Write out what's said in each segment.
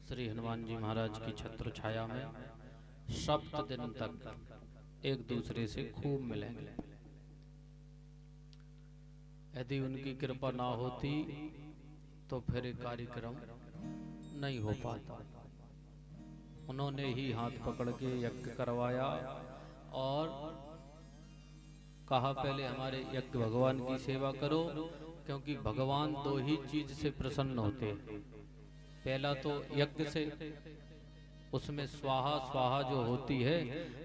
श्री हनुमान जी महाराज की छत्र छाया में 7 दिन तक एक दूसरे से खूब मिलेंगे। यदि उनकी कृपा ना होती तो फिर कार्यक्रम नहीं हो पाता। उन्होंने ही हाथ पकड़ के यज्ञ करवाया और कहा पहले हमारे यज्ञ भगवान की सेवा करो, क्योंकि भगवान 2 ही चीज से प्रसन्न होते हैं। पहला तो यज्ञ से, उसमें स्वाहा स्वाहा जो होती है,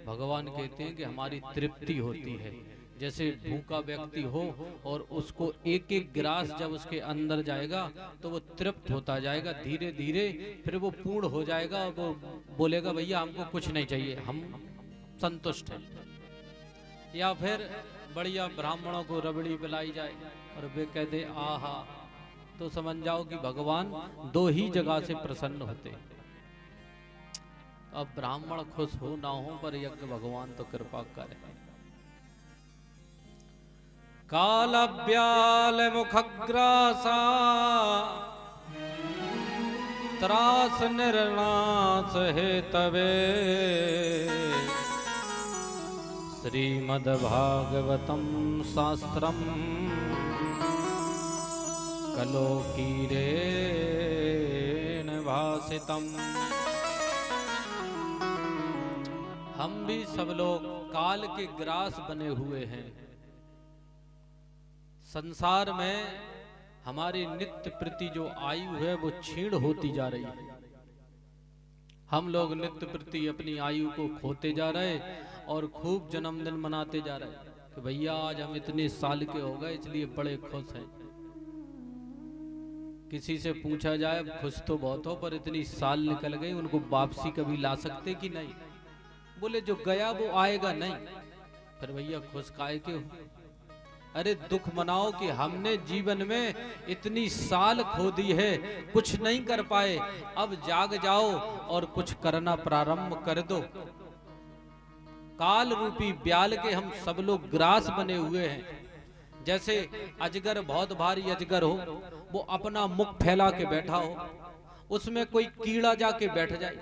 भगवान कहते हैं कि हमारी तृप्ति होती है। जैसे भूखा व्यक्ति हो और उसको एक एक गिलास जब उसके अंदर जाएगा तो वो तृप्त होता जाएगा, धीरे धीरे फिर वो पूर्ण हो जाएगा और वो बोलेगा भैया हमको कुछ नहीं चाहिए, हम संतुष्ट हैं। या फिर बढ़िया ब्राह्मणों को रबड़ी पिलाई जाए और वे कह दे आहा, तो समझ जाओ कि भगवान 2 ही जगह से प्रसन्न होते हैं। अब ब्राह्मण खुश हो ना हो पर यज्ञ भगवान तो कृपा करे। काल ब्याल मुखग्रासा त्रास निर्नाश हेतवे श्रीमद्भागवतम शास्त्रम कलोकीरेण भासितम। हम भी सब लोग काल के ग्रास बने हुए हैं। संसार में हमारी नित्य प्रति जो आयु है वो क्षीण होती जा रही है। हम लोग नित्य प्रति अपनी आयु को खोते जा रहे और खूब जन्मदिन मनाते जा रहे कि भैया आज हम इतने साल के हो गए इसलिए बड़े खुश हैं। किसी से पूछा जाए खुश तो बहुत हो पर इतनी साल निकल गई, उनको वापसी कभी ला सकते कि नहीं? बोले जो गया वो आएगा नहीं। फिर भैया खुश काहे के हो? अरे दुख मनाओ कि हमने जीवन में इतनी साल खो दी है, कुछ नहीं कर पाए, अब जाग जाओ और कुछ करना प्रारंभ कर दो। काल रूपी ब्याल के हम सब लोग ग्रास बने हुए हैं। जैसे अजगर, बहुत भारी अजगर हो, वो अपना मुख फैला के बैठा हो, उसमें कोई कीड़ा जाके बैठ जाए,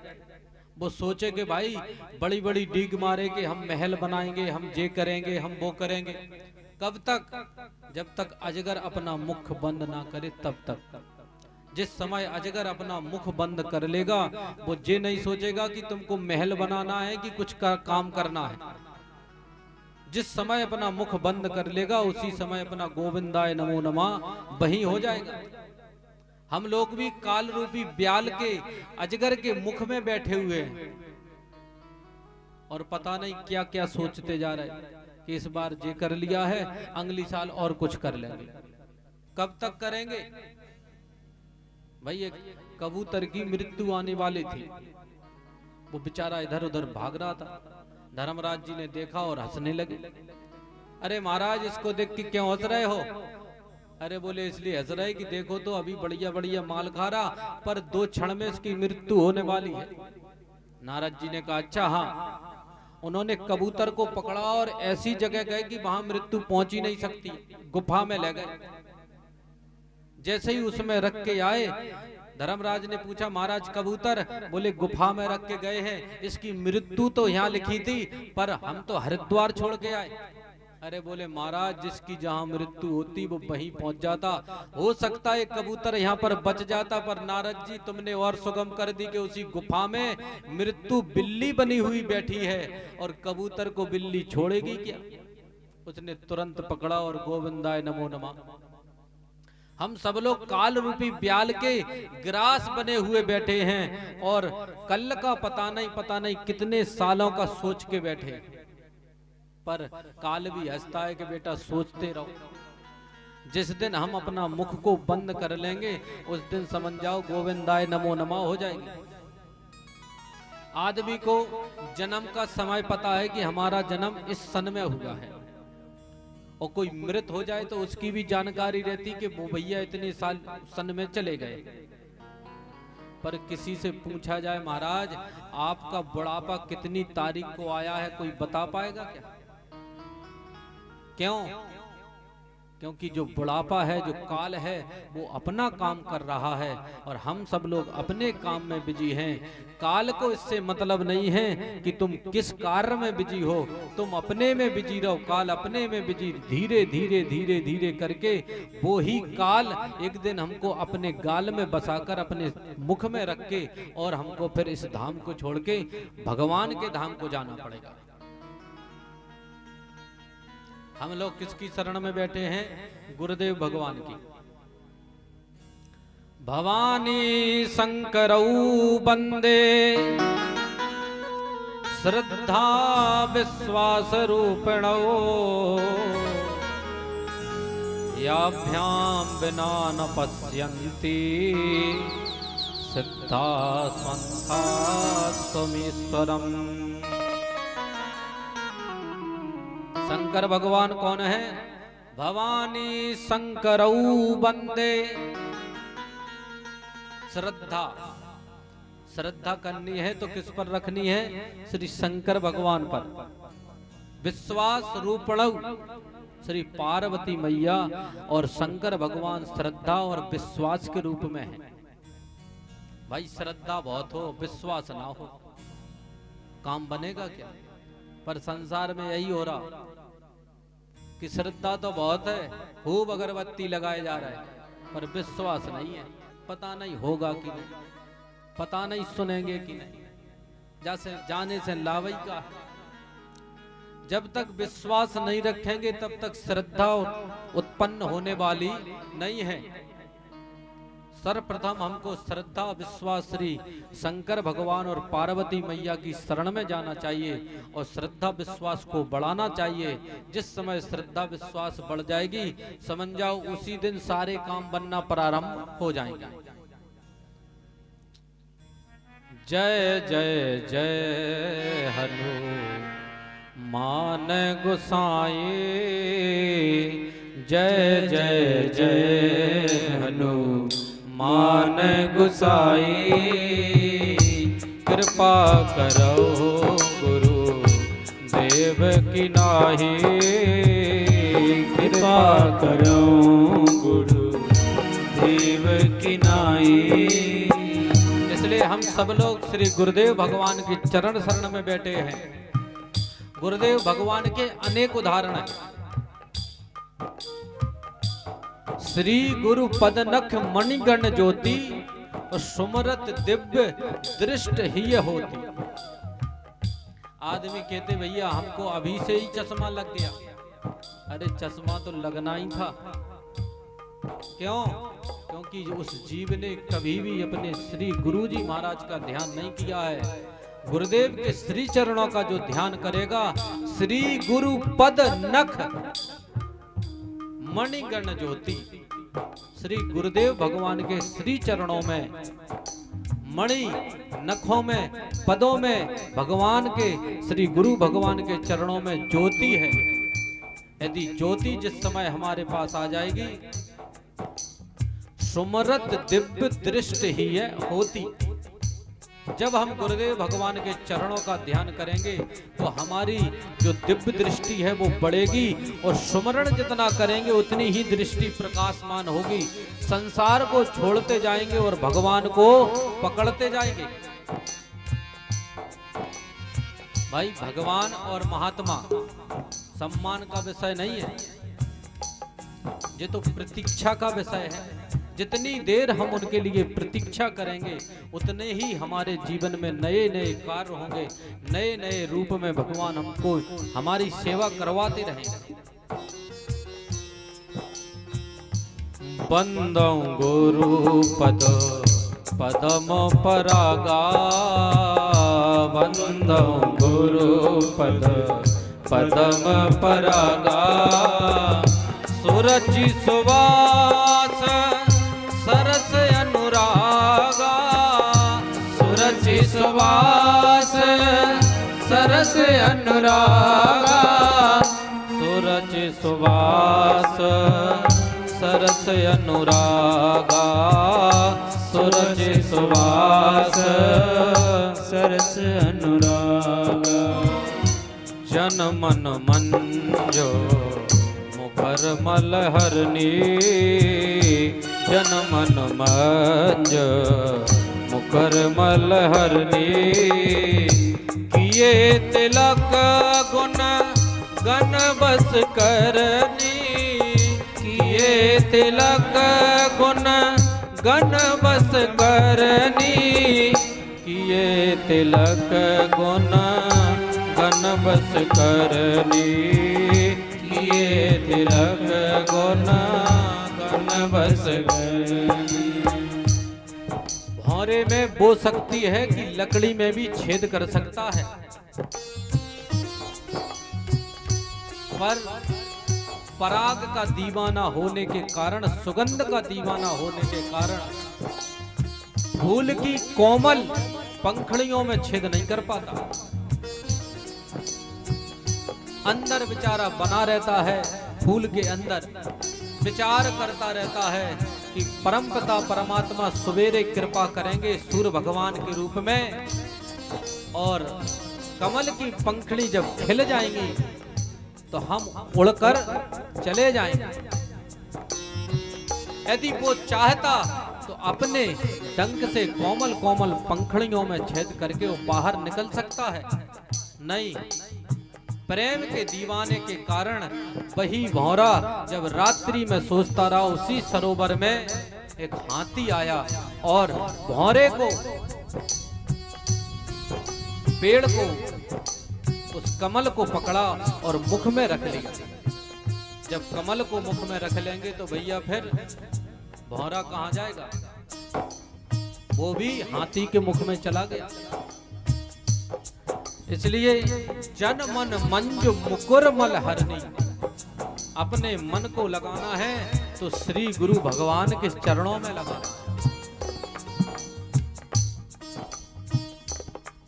वो सोचे कि भाई बड़ी बड़ी डीग मारे कि हम महल बनाएंगे, हम ये करेंगे, हम वो करेंगे। कब तक? जब तक अजगर अपना मुख बंद ना करे तब तक। जिस समय अजगर अपना मुख बंद कर लेगा वो ये नहीं सोचेगा कि तुमको महल बनाना है कि कुछ काम करना है। जिस समय अपना मुख बंद कर लेगा उसी समय अपना गोविंदाय नमो नमः वही हो जाएगा। हम लोग भी काल रूपी ब्याल के, अजगर के मुख में बैठे हुए हैं और पता नहीं क्या क्या सोचते जा रहे हैं कि इस बार ये कर लिया है, अगली साल और कुछ कर लेंगे। कब तक करेंगे भाई? एक कबूतर की मृत्यु आने वाली थी, वो बेचारा इधर उधर भाग रहा था। धर्मराज जी ने देखा और हंसने लगे। अरे महाराज इसको देख के क्यों हंस रहे हो? अरे बोले इसलिए हंस रहे कि देखो तो अभी बढ़िया बढ़िया माल खा रहा, पर 2 क्षण में इसकी मृत्यु होने वाली है। नारद जी ने कहा अच्छा हाँ। उन्होंने कबूतर को पकड़ा और ऐसी जगह गए कि वहां मृत्यु पहुंच ही नहीं सकती, गुफा में ले गए। जैसे ही उसमें रख के आए, धर्मराज ने पूछा महाराज कबूतर? बोले गुफा में रख के गए हैं, इसकी मृत्यु तो यहाँ लिखी थी पर हम तो हरिद्वार छोड़ के आए। अरे बोले महाराज जिसकी जहाँ मृत्यु होती वो वहीं पहुंच जाता। हो सकता है कबूतर यहाँ पर बच जाता, पर नारद जी तुमने और सुगम कर दी कि उसी गुफा में मृत्यु बिल्ली बनी हुई बैठी है और कबूतर को बिल्ली छोड़ेगी क्या? उसने तुरंत पकड़ा और गोविंदाय नमो नमः। हम सब लोग काल रूपी ब्याल के ग्रास बने हुए बैठे हैं और कल का पता नहीं कितने सालों का सोच के बैठे। पर काल भी हंसता है कि बेटा सोचते रहो। जिस दिन हम अपना मुख को बंद कर लेंगे उस दिन समझ जाओ गोविंदाय नमो नमः हो जाएगी। आदमी को जन्म का समय पता है कि हमारा जन्म इस सन में हुआ है, और कोई मृत हो जाए तो उसकी भी जानकारी रहती कि वो भैया इतने साल सन में चले गए। पर किसी से पूछा जाए महाराज आपका बुढ़ापा कितनी तारीख को आया है, कोई बता पाएगा क्या? क्यों? क्योंकि जो बुढ़ापा है, जो काल है, वो अपना काम कर रहा है और हम सब लोग अपने काम में बिजी हैं। काल को इससे मतलब नहीं है कि तुम किस कार्य में बिजी हो, तुम अपने में बिजी रहो। काल अपने में बिजी, धीरे धीरे धीरे धीरे करके वो ही काल एक दिन हमको अपने गाल में बसाकर अपने मुख में रख के और हमको फिर इस धाम को छोड़ के भगवान के धाम को जाना पड़ेगा। हम लोग किसकी शरण में बैठे हैं? गुरुदेव भगवान की। भवानी शंकरऊ बंदे श्रद्धा विश्वास रूपिणो याभ्याम बिना न पश्यन्ति सिद्धा स्वंथा स्वमीश्वरम। शंकर भगवान कौन है? भवानी शंकरऊ बंदे। श्रद्धा, श्रद्धा करनी है तो किस पर रखनी है? श्री शंकर भगवान पर। विश्वास रूपणऊ, श्री पार्वती मैया और शंकर भगवान श्रद्धा और विश्वास के रूप में है। भाई श्रद्धा बहुत हो, विश्वास ना हो, काम बनेगा क्या? पर संसार में यही हो रहा कि श्रद्धा तो बहुत है, खूब अगरबत्ती लगाए जा रहा है, पर विश्वास नहीं है। पता नहीं होगा कि नहीं, पता नहीं सुनेंगे कि नहीं, जैसे जाने से लावई का है। जब तक विश्वास नहीं रखेंगे तब तक श्रद्धा उत्पन्न होने वाली नहीं है। सर्वप्रथम हमको श्रद्धा विश्वास श्री शंकर भगवान और पार्वती मैया की शरण में जाना चाहिए और श्रद्धा विश्वास को बढ़ाना चाहिए। जिस समय श्रद्धा विश्वास बढ़ जाएगी, समझ जाओ उसी दिन सारे काम बनना प्रारंभ हो जाएंगे। जय जय जय हनुमान गोसाई, जय जय जय हनुमान गोसाई। कृपा करो गुरु देव की नाही, कृपा करो गुरु देव की नाही। इसलिए हम सब लोग श्री गुरुदेव भगवान की चरण शरण में बैठे हैं। गुरुदेव भगवान के अनेक उदाहरण हैं। श्री गुरु पद नख मणिगण ज्योति और सुमरत दिव्य दृष्ट ही होती। आदमी कहते भैया हमको अभी से ही चश्मा लग गया। अरे चश्मा तो लगना ही था। क्यों? क्योंकि उस जीव ने कभी भी अपने श्री गुरु जी महाराज का ध्यान नहीं किया है। गुरुदेव के श्री चरणों का जो ध्यान करेगा, श्री गुरु पद नख मणिगण ज्योति, श्री गुरुदेव भगवान के श्री चरणों में, मणि नखों में, पदों में, भगवान के श्री गुरु भगवान के चरणों में ज्योति है। यदि ज्योति जिस समय हमारे पास आ जाएगी, सुमरत दिव्य दृष्टि ही है होती। जब हम गुरुदेव भगवान के चरणों का ध्यान करेंगे तो हमारी जो दिव्य दृष्टि है वो बढ़ेगी और सुमरण जितना करेंगे उतनी ही दृष्टि प्रकाशमान होगी। संसार को छोड़ते जाएंगे और भगवान को पकड़ते जाएंगे। भाई भगवान और महात्मा सम्मान का विषय नहीं है, ये तो प्रतीक्षा का विषय है। जितनी देर हम उनके लिए प्रतीक्षा करेंगे उतने ही हमारे जीवन में नए नए कार्य होंगे, नए नए रूप में भगवान हमको हमारी सेवा करवाते रहेंगे। बंदौ गुरु पद पदम परागा, बंदौ गुरु पद पदम परागा। सुरचि सुवास सरस अनुरागा, सुरचि सुवास सरस अनुरागा। सुरचि सुवास सरस अनुरागा, सुरचि सुवास सरस अनुरागा। जन मन मंजो मुख मुखर मल हरनी जन मन मंज मुखर मल हरनी किए तिलक गुण गण बस करनी किए तिलक गुण गण बस करनी किए तिलक गुण गण बस करनी किए तिलक गुण गण बस करनी। भौरे में बो सकती है कि लकड़ी में भी छेद कर सकता है, पर पराग का दीवाना होने के कारण, सुगंध का दीवाना होने के कारण फूल की कोमल पंखड़ियों में छेद नहीं कर पाता। अंदर बेचारा बना रहता है, फूल के अंदर विचार करता रहता है कि परमपिता परमात्मा सवेरे कृपा करेंगे सूर्य भगवान के रूप में, और कमल की पंखड़ी जब खिल जाएंगी तो हम उड़कर चले जाएंगे। यदि वो चाहता तो अपने डंक से कोमल कोमल पंखड़ियों में छेद करके वो बाहर निकल सकता है, नहीं। प्रेम के दीवाने के कारण वही भौरा जब रात्रि में सोचता रहा, उसी सरोवर में एक हाथी आया और भौरे को, पेड़ को, उस कमल को पकड़ा और मुख में रख लिया। जब कमल को मुख में रख लेंगे तो भैया फिर भौरा कहाँ जाएगा, वो भी हाथी के मुख में चला गया। इसलिए जन मन मंज मुकुर मल हरनी, अपने मन को लगाना है तो श्री गुरु भगवान के चरणों में लगाना है।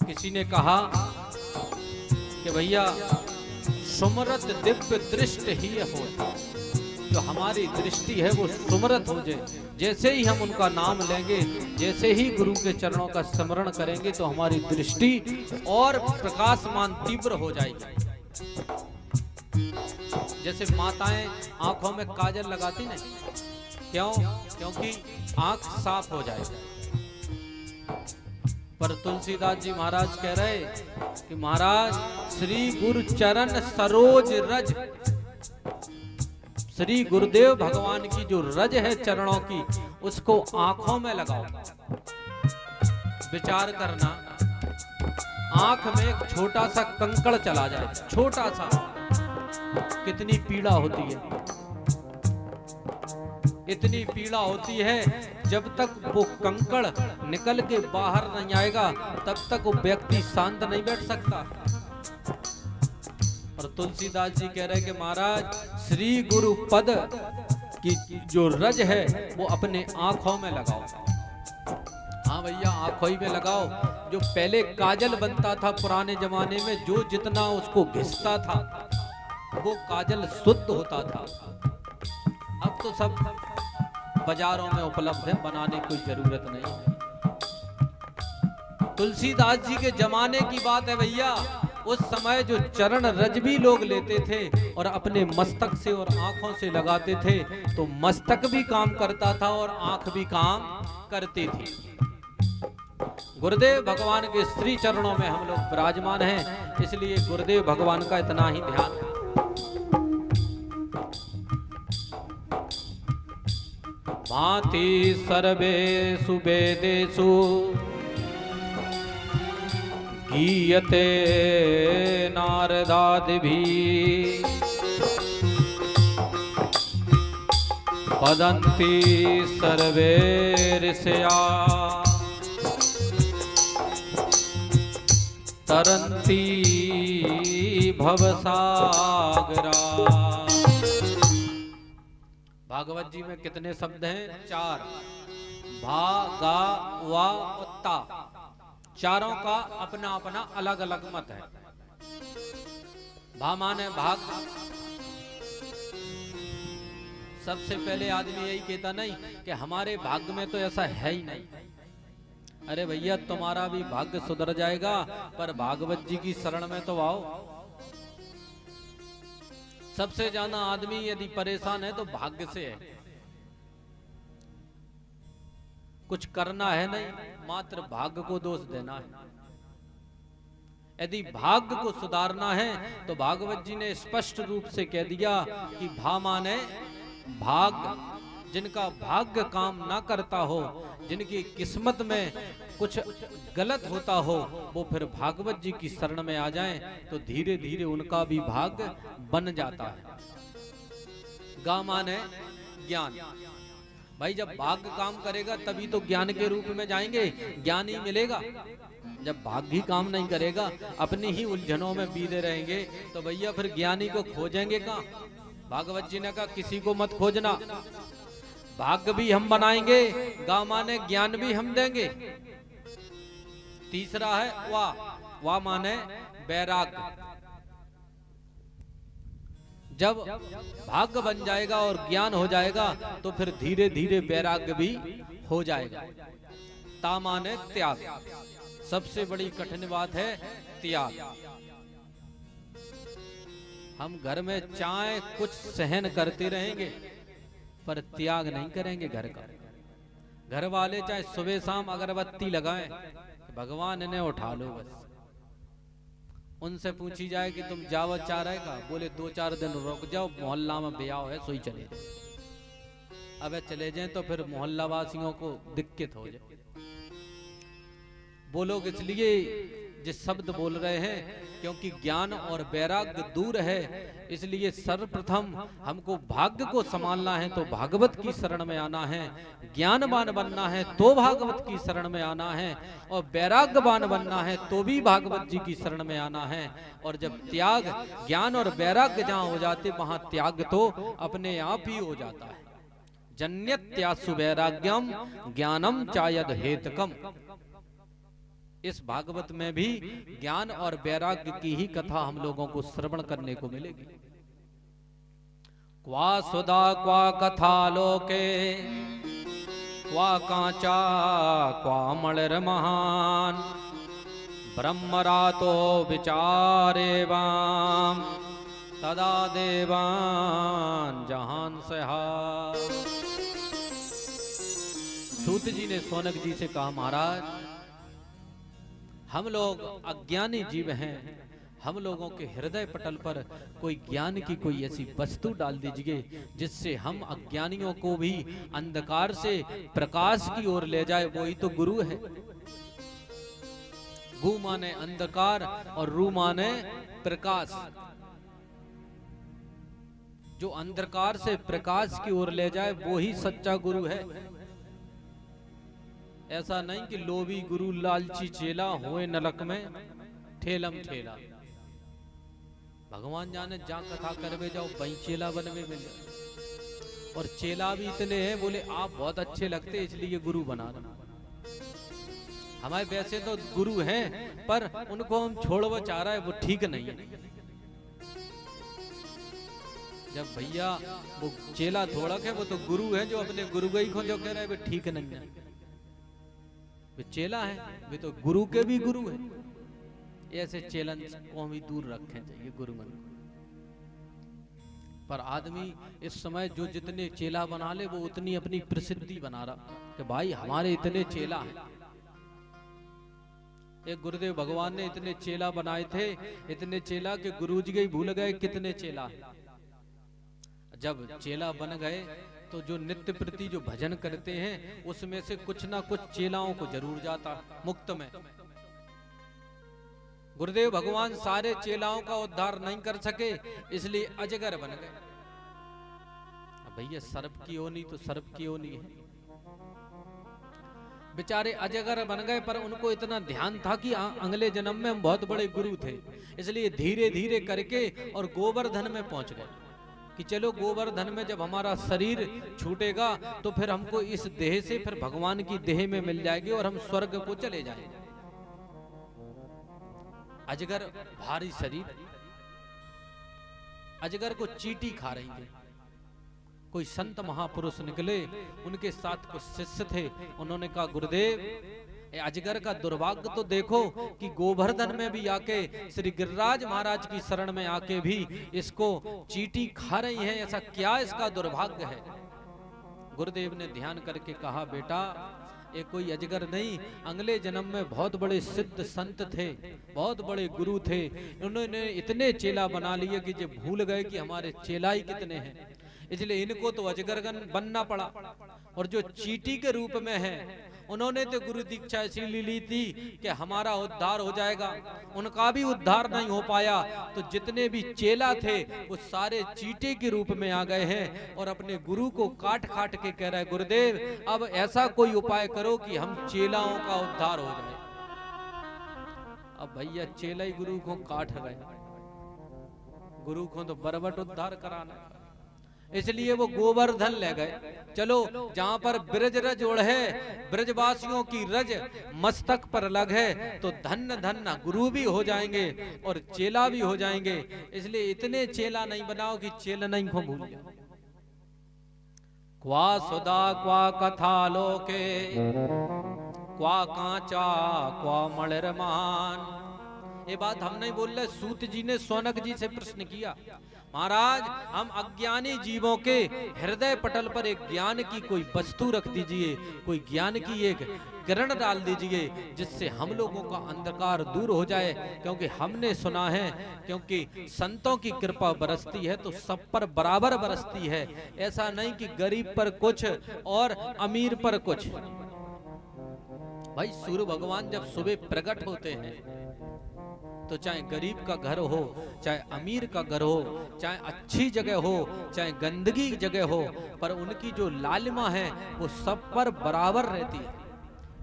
किसी ने कहा कि भैया सुमरत दिव्य दृष्टि ही हो, जो हमारी दृष्टि है वो सुमरत हो जाए। जैसे ही हम उनका नाम लेंगे, जैसे ही गुरु के चरणों का स्मरण करेंगे तो हमारी दृष्टि और प्रकाशमान तीव्र हो जाएगी। जैसे माताएं आंखों में काजल लगाती नहीं, क्यों? क्योंकि आंख साफ हो जाए। पर तुलसीदास जी महाराज कह रहे कि महाराज श्री गुरु चरण सरोज रज, श्री गुरुदेव भगवान की जो रज है चरणों की, उसको आंखों में लगाओ। विचार करना, आंख में एक छोटा सा कंकड़ चला जाए, छोटा सा, कितनी पीड़ा होती है। इतनी पीड़ा होती है, जब तक वो कंकड़ निकल के बाहर नहीं आएगा तब तक वो व्यक्ति शांत नहीं बैठ सकता। और तुलसीदास जी कह रहे कि महाराज श्री गुरु पद की जो रज है वो अपने आंखों में लगाओ। हाँ भैया, आंखों ही में लगाओ। जो पहले काजल बनता था पुराने जमाने में, जो जितना उसको घिसता था वो काजल शुद्ध होता था। अब तो सब बाजारों में उपलब्ध है, बनाने की कोई जरूरत नहीं है। तुलसीदास जी के जमाने की बात है भैया, उस समय जो चरण रज भी लोग लेते थे और अपने मस्तक से और आंखों से लगाते थे तो मस्तक भी काम करता था और आंख भी काम करती थी। गुरुदेव भगवान के श्री चरणों में हम लोग विराजमान हैं, इसलिए गुरुदेव भगवान का इतना ही ध्यान है। भांति सर्वेषु वेदेषु गीयते नारदादिभिः वदन्ति सर्वे ऋषयः तरन्ति भवसागरा। भागवत जी में कितने शब्द हैं? 4। भा, गा, वा, ता। चारों का अपना अपना अलग अलग मत है। भा माने भाग। सबसे पहले आदमी यही कहता नहीं कि हमारे भाग्य में तो ऐसा है ही नहीं। अरे भैया, तुम्हारा भी भाग्य सुधर जाएगा, पर भागवत जी की शरण में तो आओ। सबसे ज्यादा आदमी यदि परेशान है तो भाग्य से है। कुछ करना है नहीं, मात्र भाग्य को दोष देना है। यदि भाग्य को सुधारना है तो भागवत जी ने स्पष्ट रूप से कह दिया कि भा माने भाग्य। जिनका भाग्य काम ना करता हो, जिनकी किस्मत में कुछ गलत होता हो, वो फिर भागवत जी की शरण में आ जाएं तो धीरे धीरे उनका भी भाग्य बन जाता है। गा माने ज्ञान। भाई जब भाग्य काम करेगा तभी तो ज्ञान के रूप में जाएंगे, ज्ञान ही मिलेगा। जब भाग्य ही काम नहीं करेगा, अपनी ही उलझनों में बीते रहेंगे, तो भैया फिर ज्ञानी को खोजेंगे कहाँ? भागवत जी ने कहा किसी को मत खोजना, भाग्य भी हम बनाएंगे, गा माने ज्ञान भी हम देंगे। तीसरा है वाह। वाह माने वैराग्य। जब भाग्य बन जाएगा और ज्ञान हो जाएगा तो फिर धीरे धीरे वैराग्य भी हो जाएगा। ता माने त्याग। सबसे बड़ी कठिन बात है त्याग। हम घर में चाहे कुछ सहन करते रहेंगे पर त्याग नहीं करेंगे घर का। घर वाले चाहे सुबह शाम अगरबत्ती लगाएं, भगवान इन्हें उठा लो बस। उनसे पूछी जाए कि तुम जावत चाह रहे का, बोले 2-4 दिन रुक जाओ, मोहल्ला में ब्याह है, सोई चले जाए। अबे चले जाएं तो फिर मोहल्ला वासियों को दिक्कत हो जाए। वो लोग इसलिए जिस शब्द बोल रहे हैं क्योंकि ज्ञान और वैराग्य दूर है, इसलिए सर्वप्रथम हमको भाग्य को संभालना है तो भागवत की शरण में आना है, ज्ञानवान बनना है तो भागवत की शरण में आना है, और वैराग्यवान बनना है तो भी भागवत जी की शरण में आना है। और जब त्याग, ज्ञान और वैराग्य जहाँ हो जाते वहां त्याग तो अपने आप ही हो जाता है। जन्यत्यासु वैराग्यम ज्ञानम चायद हेतकम। इस भागवत में भी ज्ञान और वैराग्य की ही कथा हम लोगों को श्रवण करने को मिलेगी। क्वा सुधा क्वा कथा लोके, क्वा कांचा क्वा मणिर महान, ब्रह्मरातो विचारेवाम तदा देवान जहान सहा। सूत जी ने सोनक जी से कहा, महाराज हम लोग अज्ञानी जीव हैं, हम लोगों के हृदय पटल पर कोई ज्ञान की कोई ऐसी वस्तु डाल दीजिए जिससे हम अज्ञानियों को भी अंधकार से प्रकाश की ओर ले जाए। वही तो गुरु है। गु माने अंधकार और रू माने प्रकाश। जो अंधकार से प्रकाश की ओर ले जाए वो ही सच्चा गुरु है। ऐसा नहीं कि लोभी गुरु लालची चेला होए नरक में ठेलम ठेला। भगवान जाने जहाँ कथा करवे जाओ वहीं चेला बनवे मिल जाए। और चेला भी इतने हैं, बोले आप बहुत अच्छे लगते इसलिए गुरु बना रहा। हमारे वैसे तो गुरु हैं पर उनको हम छोड़वा चाह रहा है, वो ठीक नहीं है। जब भैया वो चेला थोड़ा है, वो तो गुरु है जो अपने गुरु गई को जो कह रहा है वो ठीक नहीं है। वे चेला है, वे तो गुरु के भी गुरु है। ऐसे चेलन को भी दूर रखने चाहिए गुरु मन को। पर आदमी इस समय जो जितने चेला बना ले वो उतनी अपनी प्रसिद्धि बना रहा कि भाई हमारे इतने चेला हैं। एक गुरुदेव भगवान ने इतने चेला बनाए थे, इतने चेला के गुरुजी के भूल गए कितने चेला। जब चेला बन गए तो जो नित्य प्रति जो भजन करते हैं उसमें से कुछ ना कुछ चेलाओं को जरूर जाता मुक्त में। गुरुदेव भगवान सारे चेलाओं का उद्धार नहीं कर सके, इसलिए अजगर बन गए। भैया सर्प की ओनी तो सर्प की ओनी है। बेचारे अजगर बन गए, पर उनको इतना ध्यान था कि अगले जन्म में हम बहुत बड़े गुरु थे, इसलिए धीरे धीरे करके और गोवर्धन में पहुंच गए कि चलो गोवर्धन में जब हमारा शरीर छूटेगा तो फिर हमको इस देह से फिर भगवान की देह में मिल जाएगी और हम स्वर्ग को चले जाएंगे। अजगर भारी शरीर, अजगर को चींटी खा रही थी। कोई संत महापुरुष निकले, उनके साथ कुछ शिष्य थे। उन्होंने कहा गुरुदेव अजगर का दुर्भाग्य तो देखो कि गोवर्धन में भी आके श्री गिरिराज महाराज की शरण में आके भी इसको चींटी खा रही है। ऐसा क्या इसका दुर्भाग्य है? गुरुदेव ने ध्यान करके कहा, बेटा ये कोई अजगर नहीं, अगले जन्म में बहुत बड़े सिद्ध संत थे, बहुत बड़े गुरु थे, उन्होंने इतने चेला बना लिए कि जो भूल गए कि हमारे चेला ही कितने हैं, इसलिए इनको तो अजगरगन बनना पड़ा। और जो चींटी के रूप में है, उन्होंने तो गुरु दीक्षा इसीलिए ली थी कि हमारा उद्धार हो जाएगा, उनका भी उद्धार नहीं हो पाया। तो जितने भी चेला थे वो सारे चींटे के रूप में आ गए हैं और अपने गुरु को काट काट के कह रहे हैं, गुरुदेव अब ऐसा कोई उपाय करो कि हम चेलाओं का उद्धार हो जाए। अब भैया चेला ही गुरु को काट रहे, गुरु को तो बरबट उद्धार कराना, इसलिए वो गोवर्धन ले गए। चलो जहां पर ब्रज रज ओढ़े, ब्रजवासियों की रज मस्तक पर लग है, तो धन्य धन्य गुरु भी हो जाएंगे और चेला भी हो जाएंगे। इसलिए इतने चेला नहीं बनाओ कि चेला नहीं को भूल जाओ। क्वा सुधा क्वा कथा लोके, क्वा कांचा क्वा मणिरमान। ये बात हम नहीं बोल रहे, सूत जी ने सोनक जी से प्रश्न किया, महाराज हम अज्ञानी जीवों के हृदय पटल पर एक ज्ञान की कोई वस्तु रख दीजिए, कोई ज्ञान की एक किरण डाल दीजिए जिससे हम लोगों का अंधकार दूर हो जाए। क्योंकि हमने सुना है, क्योंकि संतों की कृपा बरसती है तो सब पर बराबर बरसती है, ऐसा नहीं कि गरीब पर कुछ और अमीर पर कुछ। भाई सूर्य भगवान जब सुबह प्रकट होते हैं तो चाहे गरीब का घर हो, चाहे अमीर का घर हो, चाहे अच्छी जगह हो, चाहे गंदगी जगह हो, पर उनकी जो लालिमा है वो सब पर बराबर रहती है।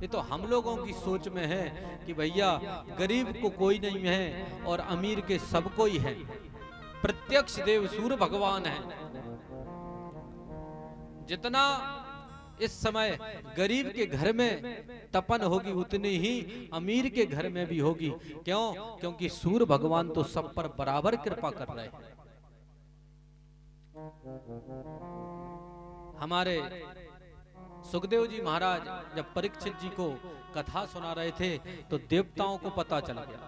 ये तो हम लोगों की सोच में है कि भैया गरीब को कोई नहीं है और अमीर के सबको ही है। प्रत्यक्ष देव सूर्य भगवान है। जितना इस समय गरीब के घर में तपन होगी उतनी ही अमीर के घर में भी होगी। क्यों? क्योंकि सूर्य भगवान तो सब पर बराबर कृपा कर रहे हैं। हमारे सुखदेव जी महाराज जब परीक्षित जी को कथा सुना रहे थे तो देवताओं को पता चल गया।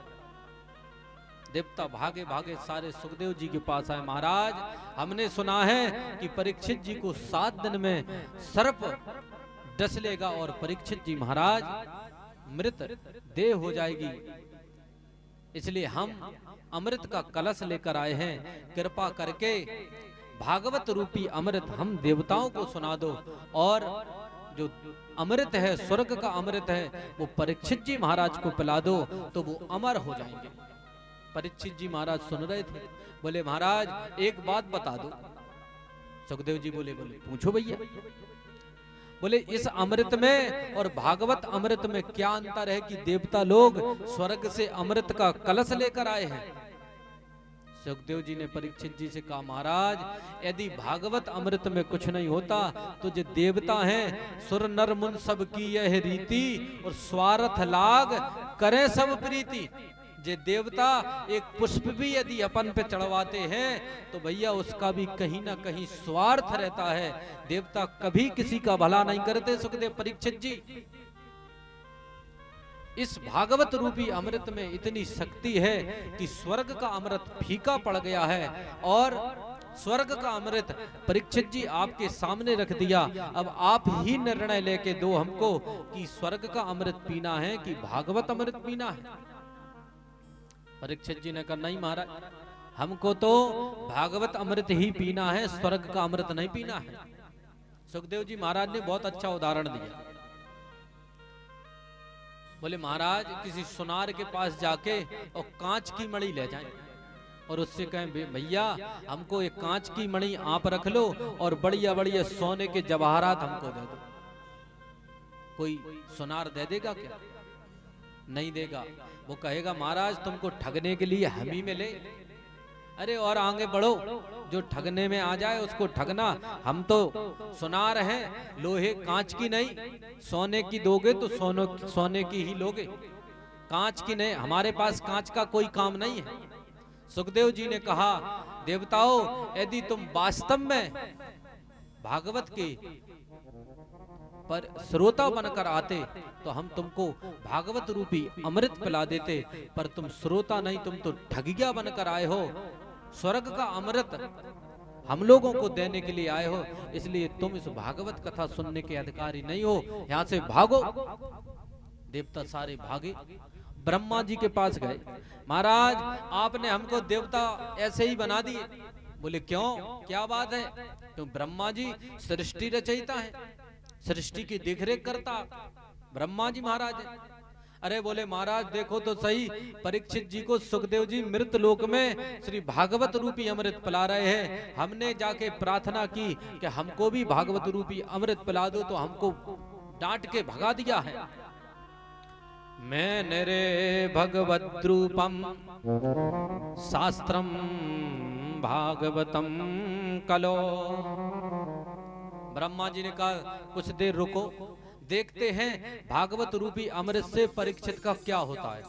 देवता भागे भागे सारे सुखदेव जी के पास आए, महाराज हमने सुना है कि परीक्षित जी को 7 दिन में सर्प डस लेगा और परीक्षित जी महाराज मृत देह हो जाएगी, इसलिए हम अमृत का कलश लेकर आए हैं, कृपा करके भागवत रूपी अमृत हम देवताओं को सुना दो और जो अमृत है, स्वर्ग का अमृत है, वो परीक्षित जी महाराज को पिला दो तो वो अमर हो जाएंगे। परीक्षित जी महाराज सुन रहे थे, बोले महाराज एक बात बता दो। सुखदेव जी बोले पूछो भैया। बोले इस अमृत में और भागवत अमृत में क्या अंतर है कि देवता लोग स्वर्ग से अमृत का कलश लेकर आए हैं। सुखदेव जी ने परीक्षित जी से कहा, महाराज यदि भागवत अमृत में कुछ नहीं होता तो जो देवता हैं सुर नर मुन सब की यह रीति और स्वार्थ लाग करे सब प्रीति। जे देवता एक पुष्प भी यदि अपन पे चढ़वाते हैं तो भैया उसका भी कहीं ना कहीं स्वार्थ रहता है, देवता कभी किसी का भला नहीं करते। सुखदेव परीक्षित जी, इस भागवत रूपी अमृत में इतनी शक्ति है कि स्वर्ग का अमृत फीका पड़ गया है और स्वर्ग का अमृत परीक्षित जी आपके सामने रख दिया। अब आप ही निर्णय लेके दो हमको कि स्वर्ग का अमृत पीना है कि भागवत अमृत पीना है। परीक्षित जी ने कहा, नहीं महाराज हमको तो भागवत अमृत ही पीना है, स्वर्ग का अमृत नहीं पीना है। सुखदेव जी महाराज ने बहुत अच्छा उदाहरण दिया। बोले महाराज किसी सुनार के पास जाके और कांच की मणि ले जाएं और उससे कहें भैया हमको एक कांच की मणि आप रख लो और बढ़िया बढ़िया सोने के जवाहरात हमको दे दो। कोई सुनार दे देगा क्या? नहीं देगा। वो कहेगा महाराज तुमको ठगने के लिए हम ही मिले। अरे और आगे बढ़ो, जो ठगने में आ जाए उसको ठगना। हम तो सुनार हैं, लोहे कांच की नहीं, सोने की दोगे तो सोने की ही लोगे, कांच की नहीं। हमारे पास कांच का कोई काम नहीं है। सुखदेव जी ने कहा, देवताओं यदि तुम वास्तव में भागवत के पर श्रोता बनकर आते तो हम तुमको भागवत रूपी अमृत पिला देते, पर तुम श्रोता नहीं, तुम तो ठगिया बनकर आए हो। स्वर्ग का अमृत हम लोगों को देने के लिए आए हो, इसलिए तुम इस भागवत कथा सुनने के अधिकारी नहीं हो, यहाँ से भागो। देवता सारे भागे, ब्रह्मा जी के पास गए। महाराज आपने हमको देवता ऐसे ही बना दिए। बोले क्यों, क्या बात है? तो ब्रह्मा जी सृष्टि रचयिता है, सृष्टि की देखरेख करता ब्रह्मा जी महाराज है। अरे बोले महाराज देखो तो सही, परीक्षित जी को सुखदेव जी मृत लोक में श्री भागवत रूपी अमृत पिला रहे हैं। हमने जाके प्रार्थना की कि हमको भी भागवत रूपी अमृत पिला दो, तो हमको डांट के भगा दिया है। मैं नरे भगवत रूपम शास्त्रम भागवतम कलो। ब्रह्मा जी ने कहा कुछ देर रुको, देखते हैं भागवत रूपी अमृत से परीक्षित का क्या होता है।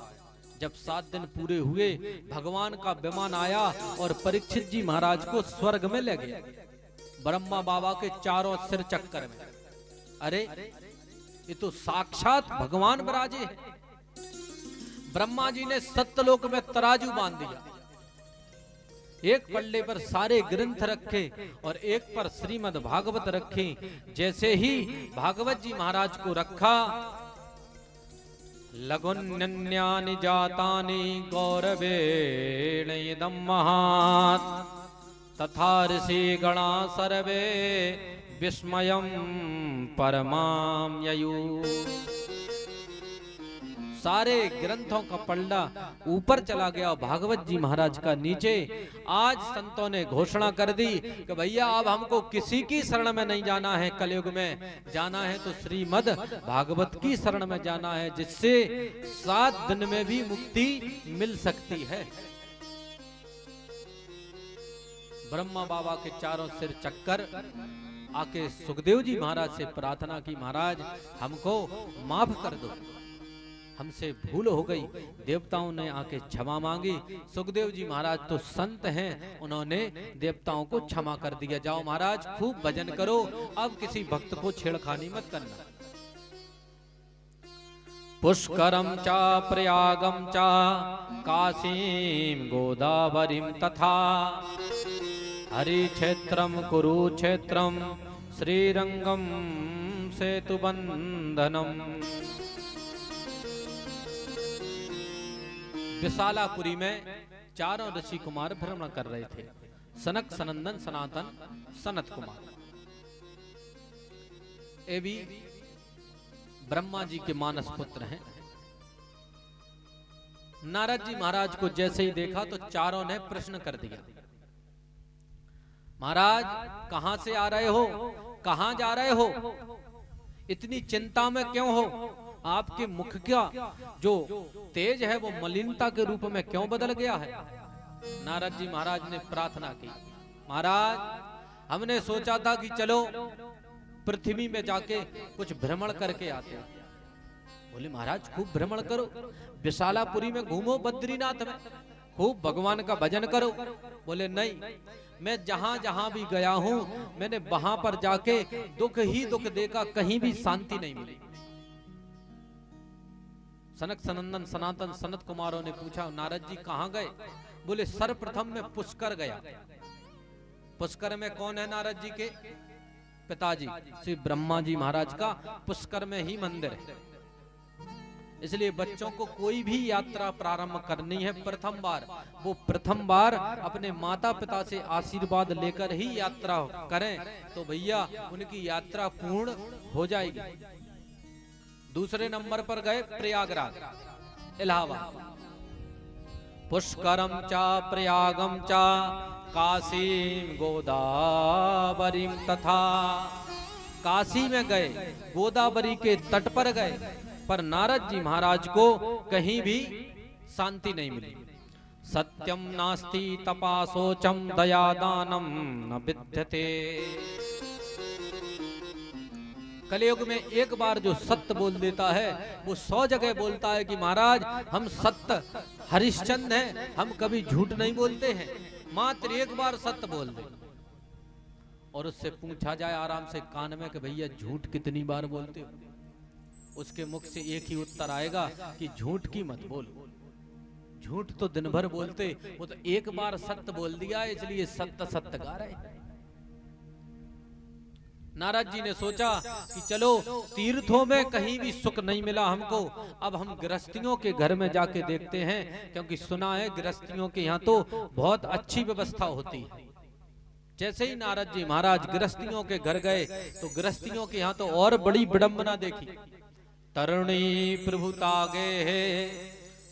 जब 7 दिन पूरे हुए, भगवान का विमान आया और परीक्षित जी महाराज को स्वर्ग में ले गया, ब्रह्मा बाबा के चारों सिर चक्कर में। अरे ये तो साक्षात भगवान विराजे हैं। ब्रह्मा जी ने सत्यलोक में तराजू बांध दिया, एक पल्ले पर सारे ग्रंथ रखे और एक पर श्रीमद् भागवत रखे। जैसे ही भागवत जी महाराज को रखा, लघुन्यन्यानि जातानि गौरवेण इदं महात्, तथा ऋषि गणा सर्वे विस्मयं परमां ययु। सारे ग्रंथों का पल्ला ऊपर चला गया, भागवत जी महाराज का नीचे। आज संतों ने घोषणा कर दी कि भैया अब हमको किसी की शरण में नहीं जाना है, कलयुग में जाना है तो श्रीमद् भागवत की शरण में जाना है, जिससे 7 दिन में भी मुक्ति मिल सकती है। ब्रह्मा बाबा के चारों सिर चक्कर, आके सुखदेव जी महाराज से प्रार्थना की, महाराज हमको माफ कर दो, हमसे भूल हो गई। देवताओं ने आके क्षमा मांगी। सुखदेव जी महाराज तो संत हैं, उन्होंने देवताओं को क्षमा कर दिया। जाओ महाराज खूब भजन करो, अब किसी भक्त को छेड़खानी मत करना। पुष्करम चा प्रयागम चा काशीम गोदावरीम तथा हरि क्षेत्रम कुरुक्षेत्रम श्रीरंगम सेतुबंधनम। विशालापुरी में चारों ऋषि कुमार भ्रमण कर रहे थे, सनक सनंदन सनातन सनत कुमार। ये भी ब्रह्मा जी के मानस पुत्र हैं। नारद जी महाराज को जैसे ही देखा तो चारों ने प्रश्न कर दिया, महाराज कहां से आ रहे हो, कहां जा रहे हो, इतनी चिंता में क्यों हो, आपके मुख का जो तेज है वो मलिनता के रूप में क्यों बदल गया है। नारद जी महाराज ने प्रार्थना की, महाराज हमने सोचा था कि चलो पृथ्वी में जाके कुछ भ्रमण करके आते हैं। बोले महाराज खूब भ्रमण करो, विशालापुरी में घूमो, बद्रीनाथ में खूब भगवान का भजन करो। बोले नहीं, मैं जहां जहां भी गया हूं मैंने वहां पर जाके दुख ही दुख देखा, कहीं भी शांति नहीं मिली। सनक सनंदन सनातन सनत कुमारों ने पूछा, नारद जी कहां गए? बोले सर्वप्रथम मैं पुष्कर गया। पुष्कर में कौन है? नारद जी के पिताजी श्री ब्रह्मा जी महाराज का पुष्कर में ही मंदिर है। इसलिए बच्चों को कोई भी यात्रा प्रारंभ करनी है प्रथम बार, वो प्रथम बार अपने माता पिता से आशीर्वाद लेकर ही यात्रा करें, तो भैया उनकी यात्रा पूर्ण हो जाएगी। दूसरे नंबर पर गए प्रयागराज, इलाहाबाद। पुष्करम चा प्रयागम चा काशीम गोदावरीम तथा। काशी में गए, गोदावरी के तट पर गए, पर नारद जी महाराज को कहीं भी शांति नहीं मिली। सत्यम नास्ति तपासोचम दयादानम न विद्यते। कलयुग में एक बार जो सत्य बोल देता है वो 100 जगह बोलता है कि महाराज हम सत्य हरिश्चंद्र हैं, हम कभी झूठ नहीं बोलते हैं। मात्र एक बार सत्य बोल दे, और उससे पूछा जाए आराम से कान में कि भैया झूठ कितनी बार बोलते हो, उसके मुख से एक ही उत्तर आएगा कि झूठ की मत बोल। झूठ तो दिन भर बोलते, वो तो एक बार सत्य बोल दिया इसलिए सत्य सत्य गा रहे। नारद जी ने सोचा कि चलो तीर्थों में कहीं भी सुख नहीं मिला हमको, अब हम गृहस्थियों के घर में जाके देखते हैं, क्योंकि सुना है गृहस्थियों के यहाँ तो बहुत अच्छी व्यवस्था होती है। जैसे ही नारद जी महाराज गृहस्थियों के घर गए तो गृहस्थियों के यहाँ तो और बड़ी विडंबना देखी। तरुणी प्रभुता गे है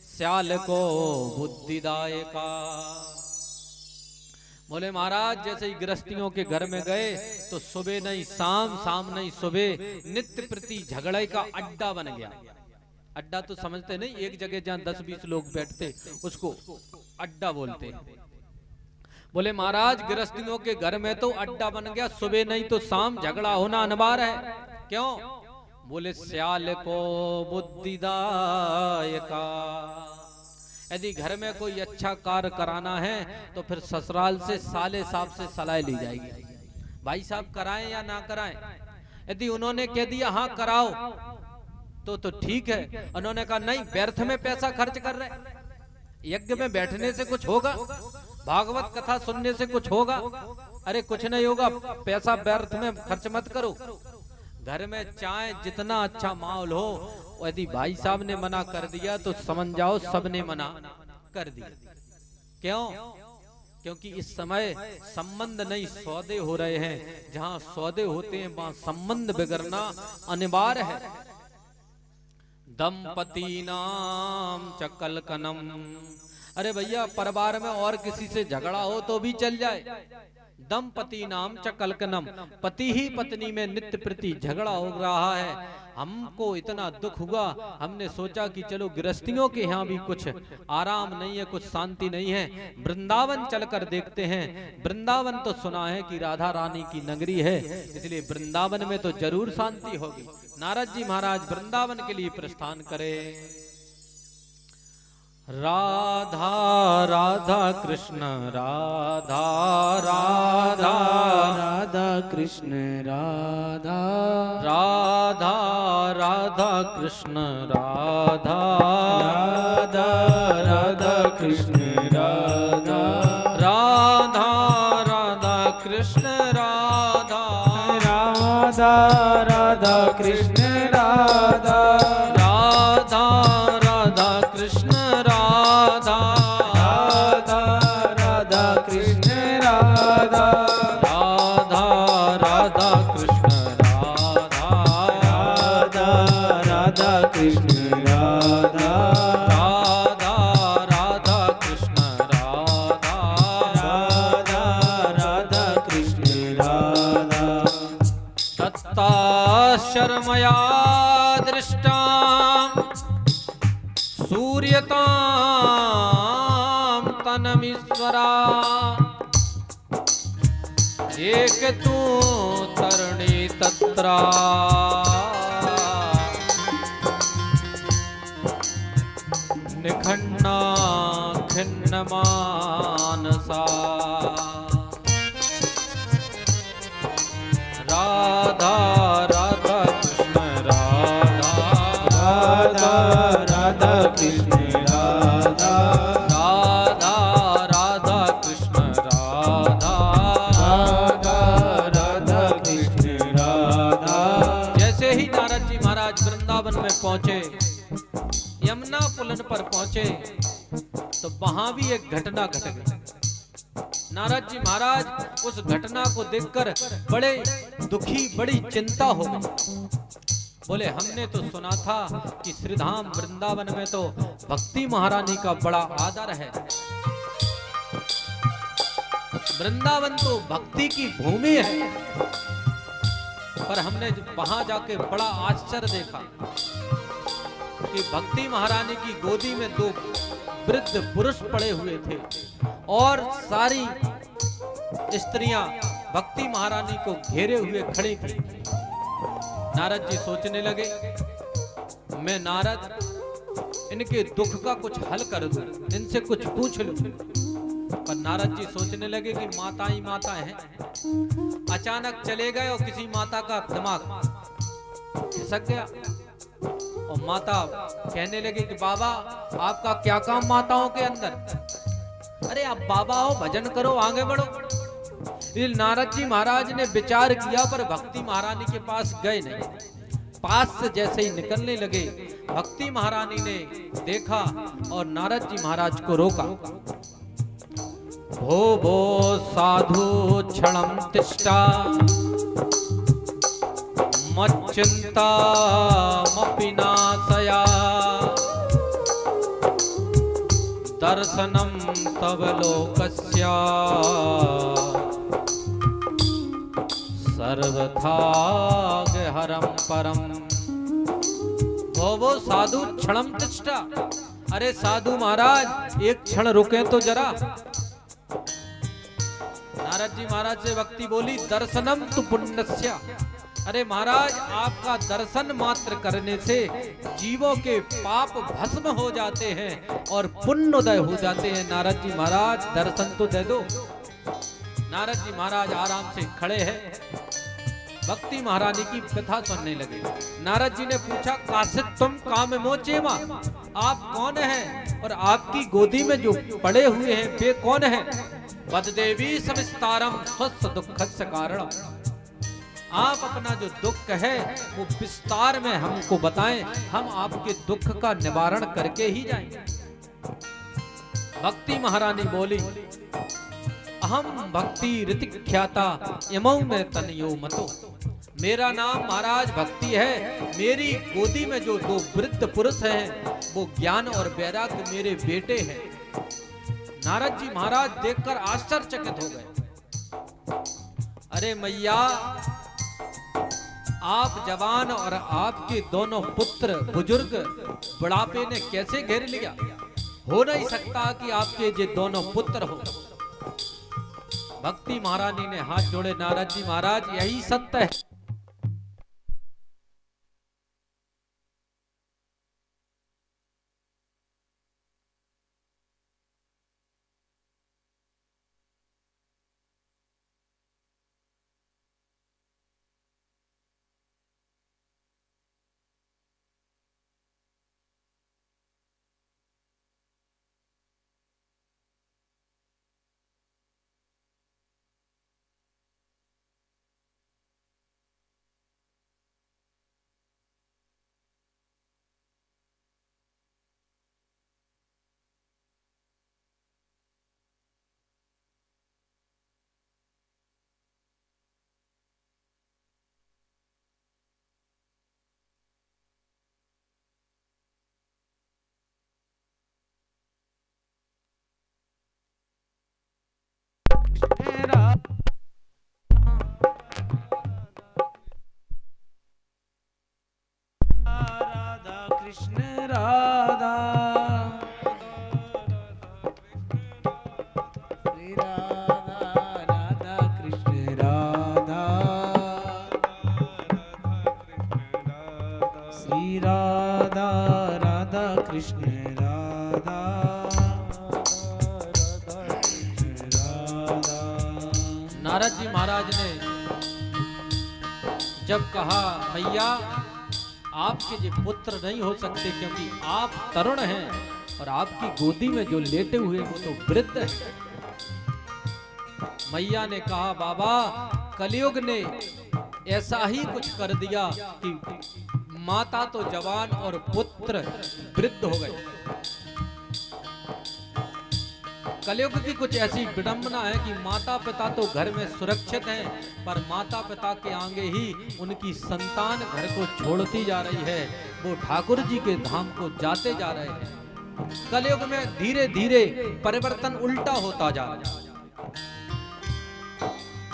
श्याल को बुद्धिदायका। बोले महाराज जैसे ही गृहस्थियों के घर में गए तो सुबह नहीं शाम, शाम नहीं सुबह, नित्य प्रति झगड़े का अड्डा बन गया। अड्डा तो समझते नहीं, एक जगह जहाँ 10-20 लोग बैठते उसको अड्डा बोलते हैं। बोले महाराज गृहस्थियों के घर में तो अड्डा बन गया, सुबह नहीं तो शाम झगड़ा होना अनिवार्य है। क्यों? बोले श्याल को बुद्धिदायका। यदि घर में कोई अच्छा कार्य कराना है तो फिर ससुराल से साले साहब से सलाह ली जाएगी, भाई साहब कराएं या ना कराएं। यदि उन्होंने कह दिया हाँ कराओ तो ठीक है, उन्होंने कहा नहीं व्यर्थ में पैसा खर्च कर रहे, यज्ञ में बैठने से कुछ होगा, भागवत कथा सुनने से कुछ होगा, अरे कुछ नहीं होगा, पैसा व्यर्थ में खर्च मत करो। घर में चाहे जितना अच्छा माहौल हो, यदि भाई साहब ने मना कर दिया तो समझ जाओ सबने मना कर दिया। क्यों? क्योंकि इस समय संबंध नहीं सौदे हो रहे हैं, जहां सौदे होते हैं वहां संबंध बिगड़ना अनिवार्य है। दंपति नाम चकलकनम। अरे भैया परिवार में और किसी से झगड़ा हो तो भी चल जाए, दंपति नाम चकलकनम, पति ही पत्नी में नित्य प्रति झगड़ा हो रहा है। हमको इतना दुख हुआ, हमने सोचा कि चलो गृहस्थियों के यहाँ भी कुछ आराम नहीं है, कुछ शांति नहीं है, वृंदावन चलकर देखते हैं। वृंदावन तो सुना है कि राधा रानी की नगरी है, इसलिए वृंदावन में तो जरूर शांति होगी। नारद जी महाराज वृंदावन के लिए प्रस्थान करें। राधा राधा कृष्ण राधा राधा राधा कृष्ण राधा राधा राधा कृष्ण राधा राधा राधा कृष्ण राधा राधा राधा कृष्ण राधा राधा राधा कृष्ण राधा राधा राधा कृष्ण राधा राधा राधा कृष्ण राधा राधा राधा कृष्ण राधा राधा राधा कृष्ण राधा राधा राधा कृष्ण राधा राधा राधा कृष्ण राधा दत्ता शर्मया दृष्टा सूर्यतां तनमीश्वरा एक तू तरणी तत्रा निखन्ना खिन्न मानसा राधा राधा कृष्ण राधा राधा राधा कृष्ण राधा राधा राधा कृष्ण राधा राधा राधा कृष्ण राधा। जैसे ही नारद जी महाराज वृंदावन में पहुंचे, यमुना पुलन पर पहुंचे, तो वहां भी एक घटना घट गई। नारद जी महाराज उस घटना को देखकर बड़े दुखी, बड़ी चिंता हो गई। बोले हमने तो सुना था कि श्रीधाम वृंदावन में तो भक्ति महारानी का बड़ा आदर है, वृंदावन तो भक्ति की भूमि है, पर हमने वहां जाके बड़ा आश्चर्य देखा कि भक्ति महारानी की गोदी में 2 वृद्ध पुरुष पड़े हुए थे और सारी स्त्रियां भक्ति महारानी को घेरे हुए खड़ी थी। नारद जी सोचने लगे, मैं नारद इनके दुख का कुछ हल कर दूं, इनसे कुछ पूछ लूं। पर नारद जी सोचने लगे कि माता ही माता है। अचानक चले गए और किसी माता का दिमाग खिसक गया और माता कहने लगे कि बाबा आपका क्या काम माताओं के अंदर, अरे आप बाबा हो, भजन करो, आगे बढ़ो। ये नारद जी महाराज ने विचार किया पर भक्ति महारानी के पास गए नहीं। पास से जैसे ही निकलने लगे, भक्ति महारानी ने देखा और नारद जी महाराज को रोका। भो साधु क्षणम तिष्ठा मच्चिंता मपिनाशया दर्शनम तव लोकस्या सर्वथा हरम परम। वो साधु क्षणम तिष्ठा, अरे साधु महाराज एक क्षण रुके तो जरा। नारद जी महाराज से भक्ति बोली, दर्शनम तु पुण्यस्या, अरे महाराज आपका दर्शन मात्र करने से जीवों के पाप भस्म हो जाते हैं और पुण्योदय हो जाते हैं। नारद जी महाराज दर्शन तो दे दो। नारद जी महाराज आराम से खड़े हैं, भक्ति महारानी की कथा सुनने लगे। नारद जी ने पूछा, कासित तुम काम मोचेमा, आप कौन हैं और आपकी गोदी में जो पड़े हुए हैं वे कौन हैं? वद देवी सविस्तारम स्वस्थ दुखस्य कारणम, आप अपना जो दुख है वो विस्तार में हमको बताएं, हम आपके दुख का निवारण करके ही जाएंगे। भक्ति महारानी बोली, अहम भक्ति ऋतिख्याता इमौ में तनयो मतो, मेरा नाम महाराज भक्ति है। मेरी गोदी में जो दो वृद्ध पुरुष हैं वो ज्ञान और वैराग्य मेरे बेटे हैं। नारद जी महाराज देखकर आश्चर्यचकित हो गए। अरे मैया, आप जवान और आपके दोनों पुत्र बुजुर्ग बुढ़ापे ने कैसे घेर लिया? हो नहीं सकता कि आपके ये दोनों पुत्र हो। भक्ति महारानी ने हाथ जोड़े, नारद जी महाराज यही सत्य है। कृष्ण राधा श्री राधा राधा कृष्ण राधा श्री राधा राधा कृष्ण राधा नारद जी महाराज ने जब कहा, भैया आपके जो पुत्र नहीं हो सकते क्योंकि आप तरुण हैं और आपकी गोदी में जो लेटे हुए वो तो वृद्ध है। मैया ने कहा, बाबा कलयुग ने ऐसा ही कुछ कर दिया कि माता तो जवान और पुत्र वृद्ध हो गए। कलयुग की कुछ ऐसी विडंबना है कि माता पिता तो घर में सुरक्षित हैं, पर माता पिता के आगे ही उनकी संतान घर को छोड़ती जा रही है, वो ठाकुर जी के धाम को जाते जा रहे हैं। कलयुग में धीरे धीरे परिवर्तन उल्टा होता जा रहा है।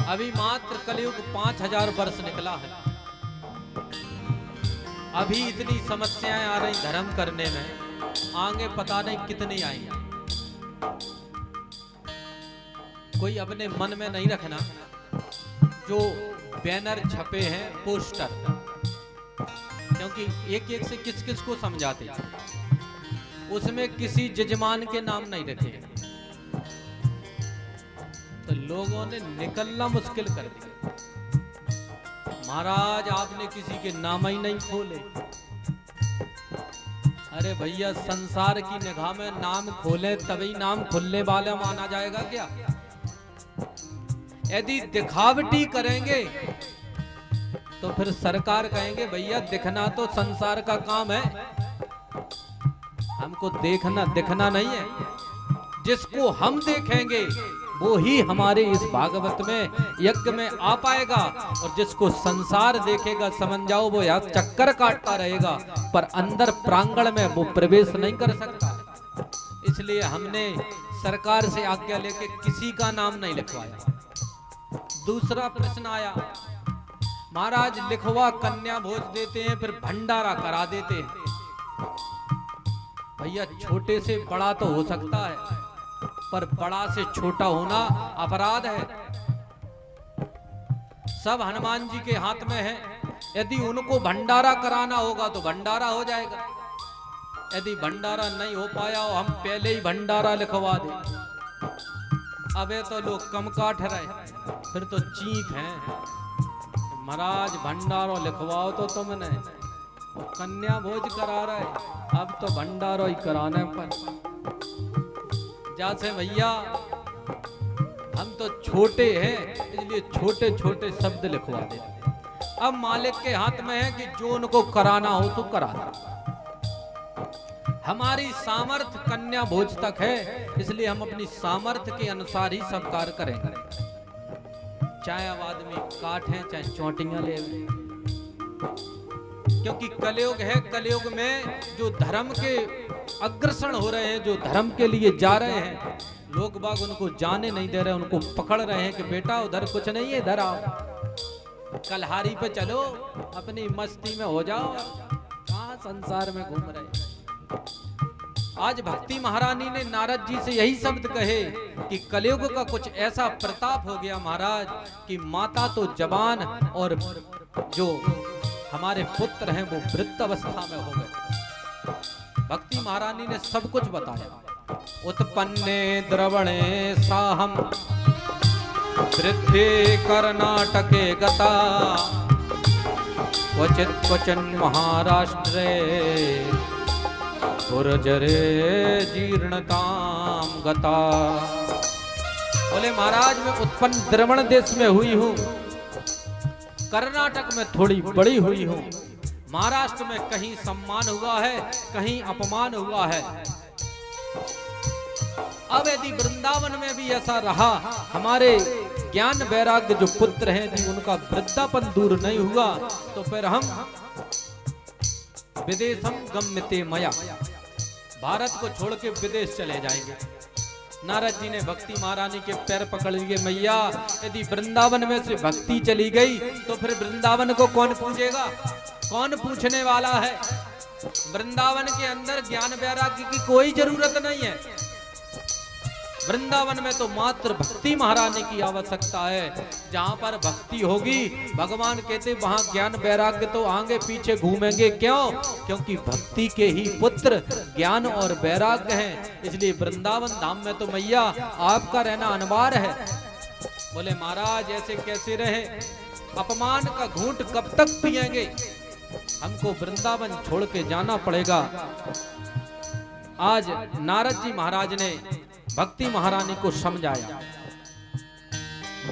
अभी मात्र कलयुग 5000 वर्ष निकला है, अभी इतनी समस्याएं आ रही धर्म करने में, आगे पता नहीं कितनी आएंगी। कोई अपने मन में नहीं रखना, जो बैनर छपे हैं पोस्टर, क्योंकि एक एक से किस किस को समझाते, उसमें किसी जजमान के नाम नहीं रखे। तो लोगों ने निकलना मुश्किल कर दिया। महाराज आपने किसी के नाम ही नहीं खोले। अरे भैया, संसार की निगाह में नाम खोले तभी नाम खुलने वाला माना जाएगा क्या? यदि दिखावटी करेंगे तो फिर सरकार कहेंगे भैया दिखना तो संसार का काम है, हमको देखना दिखना नहीं है। जिसको हम देखेंगे वो ही हमारे इस भागवत में यज्ञ में आ पाएगा, और जिसको संसार देखेगा समझ जाओ वो यहाँ चक्कर काटता रहेगा, पर अंदर प्रांगण में वो प्रवेश नहीं कर सकता। इसलिए हमने सरकार से आज्ञा लेके किसी का नाम नहीं लिखवाया। दूसरा प्रश्न आया, महाराज लिखवा कन्या भोज देते हैं फिर भंडारा करा देते हैं। भैया छोटे से बड़ा तो हो सकता है, पर बड़ा से छोटा होना अपराध है। सब हनुमान जी के हाथ में है। यदि उनको भंडारा कराना होगा तो भंडारा हो जाएगा। यदि भंडारा नहीं हो पाया हो, हम पहले ही भंडारा लिखवा दे। अबे तो लोग कम काट रहे, फिर तो चीख है, महाराज भंडारो लिखवाओ तो तुमने, कन्या भोज करा रहे, अब तो भंडारो ही कराने पर। जैसे भैया हम तो छोटे हैं, इसलिए छोटे छोटे शब्द लिखवा देते। अब मालिक के हाथ में है कि जो उनको कराना हो तो करा दे। हमारी सामर्थ्य कन्या भोज तक है, इसलिए हम अपनी सामर्थ्य के अनुसार ही सब कार्य करेंगे। चाहे अब आदमी काटें चाहे चोटियां ले, क्योंकि कलयुग है। कलयुग में जो धर्म के अग्रसर हो रहे हैं, जो धर्म के लिए जा रहे हैं, लोग बाग उनको जाने नहीं दे रहे, उनको पकड़ रहे हैं कि बेटा उधर कुछ नहीं है, इधर आओ, कलहारी पे चलो, अपनी मस्ती में हो जाओ, कहां संसार में घूम रहे हैं। आज भक्ति महारानी ने नारद जी से यही शब्द कहे कि कलयुग का कुछ ऐसा प्रताप हो गया महाराज कि माता तो जवान और जो हमारे पुत्र हैं वो वृद्ध अवस्था में हो गए। भक्ति महारानी ने सब कुछ बताया। उत्पन्ने द्रवणे साहम वृद्धि कर्नाटके गता क्वचित क्वचन महाराष्ट्रे पुरजरे जीर्णताम गता। बोले महाराज मैं उत्पन्न द्रवण देश में हुई हूँ, कर्नाटक में थोड़ी बड़ी हुई हूँ, महाराष्ट्र में कहीं सम्मान हुआ है कहीं अपमान हुआ है। अब यदि वृंदावन में भी ऐसा रहा, हमारे ज्ञान वैराग्य जो पुत्र हैं यदि उनका वृद्धापन दूर नहीं हुआ, तो फिर हम विदेशम गम्यते मया, भारत को छोड़ के विदेश चले जाएंगे। नारद जी ने भक्ति महारानी के पैर पकड़ लिए, मैया यदि वृंदावन में से भक्ति चली गई तो फिर वृंदावन को कौन पूजेगा, कौन पूछने वाला है। वृंदावन के अंदर ज्ञान वैराग्य की कोई जरूरत नहीं है। वृंदावन में तो मात्र भक्ति महारानी की आवश्यकता है। जहां पर भक्ति होगी, भगवान कहते वहां ज्ञान वैराग्य तो आगे पीछे घूमेंगे। क्यों? क्योंकि भक्ति के ही पुत्र ज्ञान और वैराग्य हैं। इसलिए वृंदावन धाम में तो मैया आपका रहना अनिवार्य है। बोले महाराज ऐसे कैसे रहे, अपमान का घूंट कब तक पिएंगे, हमको वृंदावन छोड़ के जाना पड़ेगा। आज नारद जी महाराज ने भक्ति महारानी को समझाया।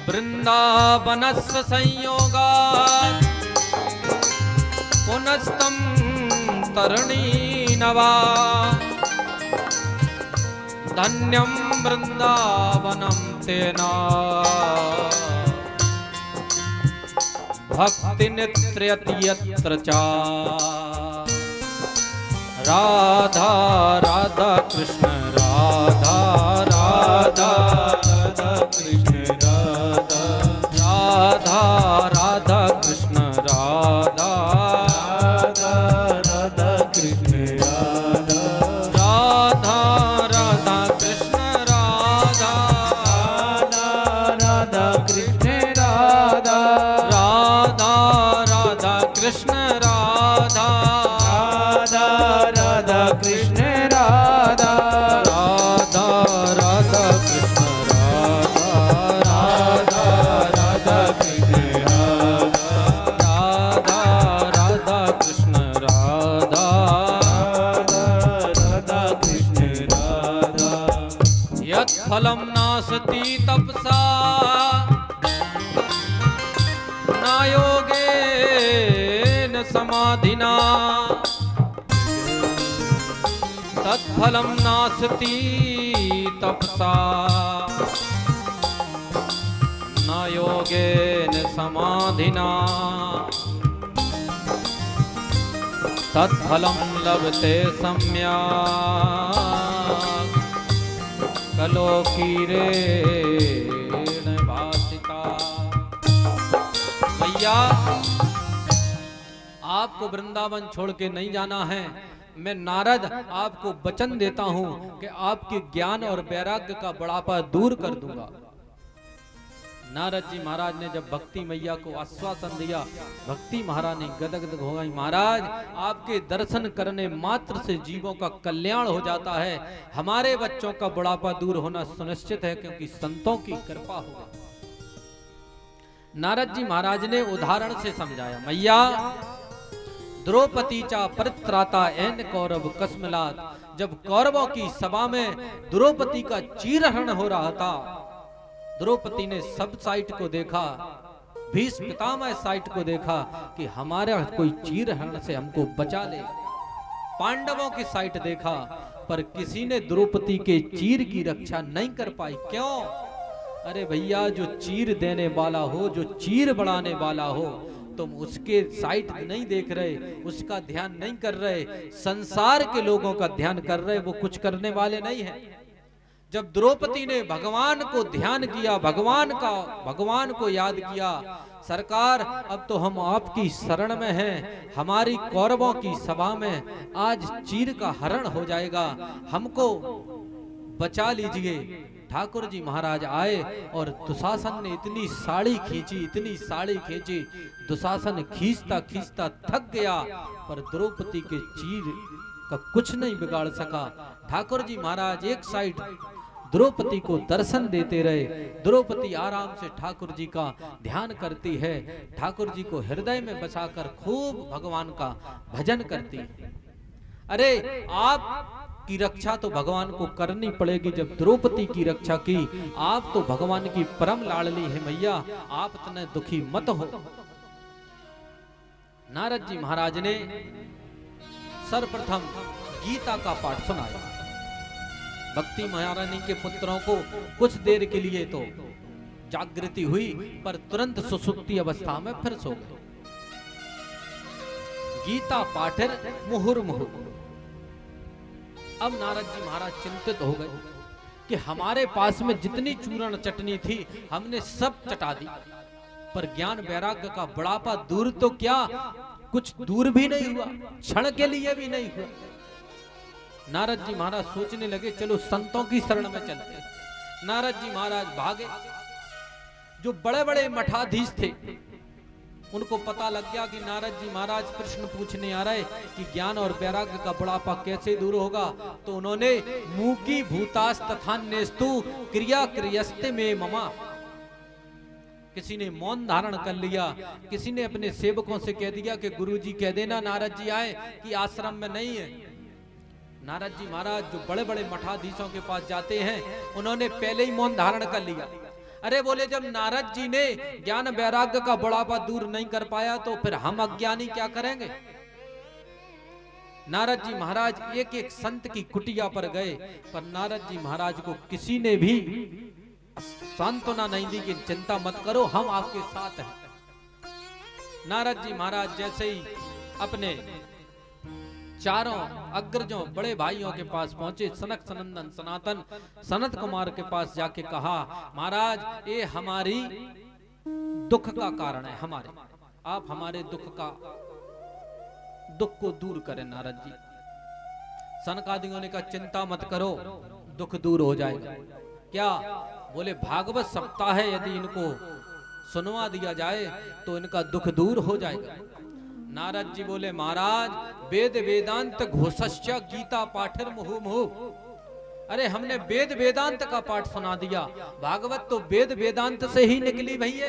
वृंदावनस्य संयोगात् पुनस्तम तरुणी नवा, धन्यं वृंदावनं तेना भक्ति नित्र्यति यत्र चा। राधा राधा कृष्ण राधा राधा राधा कृष्ण राधा राधा राधा कृष्ण राधा राधा राधा कृष्ण राधा राधा राधा कृष्ण राधा राधा कृष्ण राधा राधा राधा कृष्ण राधा राधा राधा कृष्ण राधा। यत्फलं नास्ति तपसा न योगेन समाधिना तत्फलं नास्ति तपसा न योगेन समाधिना तत्फलं लभते सम्यक् कलोकीरेण भासिता। भैया आपको वृंदावन छोड़ के नहीं जाना है। मैं नारद आपको वचन देता हूं कि आपके ज्ञान और वैराग्य का बुढ़ापा दूर कर दूंगा। नारद जी महाराज ने जब भक्ति मैया को आश्वासन दिया, भक्ति महारानी गदगद हो गई। महाराज आपके दर्शन करने मात्र से जीवों का कल्याण हो जाता है। हमारे बच्चों का बुढ़ापा दूर होना सुनिश्चित है, क्योंकि संतों की कृपा हो गई। नारद जी महाराज ने उदाहरण से समझाया। मैया द्रौपदी चा परित्राता एन कौरव कस्मलात। जब कौरवों की सभा में द्रौपदी का चीरहरण हो रहा था, द्रौपदी ने सब साइड को देखा, भीष्म पितामह साइड को देखा कि हमारा कोई चीरहरण से हमको बचा ले। पांडवों की साइड देखा, पर किसी ने द्रौपदी के चीर की रक्षा नहीं कर पाई। क्यों? अरे भैया, जो चीर देने वाला हो, जो चीर बढ़ाने वाला हो, तुम उसके साइड नहीं देख रहे, उसका ध्यान नहीं कर रहे, संसार के लोगों का ध्यान कर रहे, वो कुछ करने वाले नहीं है। जब द्रौपदी ने भगवान को ध्यान किया, भगवान को याद किया, सरकार अब तो हम आपकी शरण में हैं, हमारी कौरवों की सभा में आज चीर का हरण हो जाएगा, हमको बचा लीजिए। ठाकुर जी महाराज आए और दुशासन ने इतनी साड़ी खींची, दुशासन खींचता खींचता थक गया, पर द्रौपदी के चीर का कुछ नहीं बिगाड़ सका। ठाकुर जी महाराज एक साइड द्रौपदी को दर्शन देते रहे। द्रौपदी आराम से ठाकुर जी का ध्यान करती है, ठाकुर जी को हृदय में बसाकर खूब भगवान का भजन करती है। अरे आप की रक्षा तो भगवान को करनी पड़ेगी। जब द्रौपदी की रक्षा की, आप तो भगवान की परम लाडली है मैया, आप इतने दुखी मत हो। नारद जी महाराज ने सर्वप्रथम गीता का पाठ सुनाया। भक्ति महारानी के पुत्रों को कुछ देर के लिए तो जागृति हुई, पर तुरंत सुसुप्ति अवस्था में फिर सो गए। गीता पाठर मुहुर्मुहु। अब नारद जी महाराज चिंतित हो गए कि हमारे पास में जितनी चूर्ण चटनी थी हमने सब चटा दी, पर ज्ञान वैराग्य का बुढ़ापा दूर तो क्या, कुछ दूर भी नहीं हुआ, क्षण के लिए भी नहीं हुआ। नारद जी महाराज सोचने लगे, चलो संतों की शरण में चलते हैं। नारद जी महाराज भागे। जो बड़े बड़े मठाधीश थे, उनको पता लग गया कि नारद जी महाराज प्रश्न पूछने आ रहे कि ज्ञान और वैराग्य का बुढ़ापा कैसे दूर होगा। तो उन्होंने मूकी भूतास तथा नेस्तु क्रिया क्रियस्ते में ममा। किसी ने मौन धारण कर लिया, किसी ने अपने सेवकों से कह दिया कि गुरुजी कह देना नारद जी आए कि आश्रम में नहीं है। नारद जी महाराज जो बड़े बड़े मठाधीशों के पास जाते हैं, उन्होंने पहले ही मौन धारण कर लिया। अरे बोले, जब नारद जी ने ज्ञान वैराग्य का बुढ़ापा दूर नहीं कर पाया तो फिर हम अज्ञानी क्या करेंगे। नारद जी महाराज एक एक संत की कुटिया पर गए, पर नारद जी महाराज को किसी ने भी सांत्वना नहीं दी कि चिंता मत करो, हम आपके साथ हैं। नारद जी महाराज जैसे ही अपने चारों अग्रजों बड़े भाइयों के पास पहुंचे, सनक सनंदन सनातन सनत कुमार के पास जाके कहा, महाराज ये हमारी दुख का कारण है, आप हमारे दुख को दूर करें नारद जी। सनकादियों ने कहा, चिंता मत करो, दुख दूर हो जाएगा। क्या? बोले, भागवत सप्ताह है, यदि इनको सुनवा दिया जाए तो इनका दुख दूर हो जाएगा। नारद जी बोले, महाराज वेद वेदांत घोषश्च गीता पाठर मुहु मुहु। अरे हमने वेद वेदांत का पाठ सुना दिया, भागवत तो वेद वेदांत से ही निकली भैया।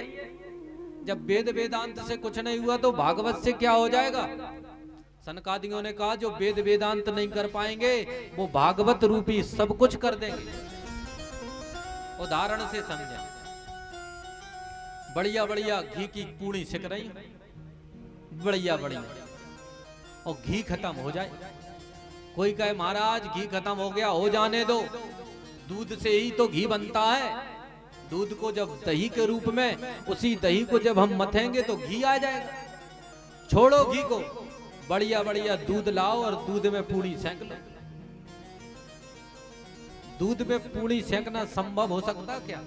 जब वेद वेदांत से कुछ नहीं हुआ तो भागवत से क्या हो जाएगा। सनकादियों ने कहा, जो वेद वेदांत नहीं कर पाएंगे वो भागवत रूपी सब कुछ कर देंगे। उदाहरण से समझें। बढ़िया बढ़िया घी की पूड़ी सिक रही, बढ़िया बढ़िया, और घी खत्म हो जाए। कोई कहे महाराज घी खत्म हो गया, हो जाने दो, दूध से ही तो घी बनता है। दूध को जब दही के रूप में, उसी दही को जब हम मथेंगे तो घी आ जाएगा। छोड़ो घी को, बढ़िया बढ़िया दूध लाओ और दूध में पूड़ी सेंक लो। दूध में पूड़ी सेंकना संभव हो सकता क्या?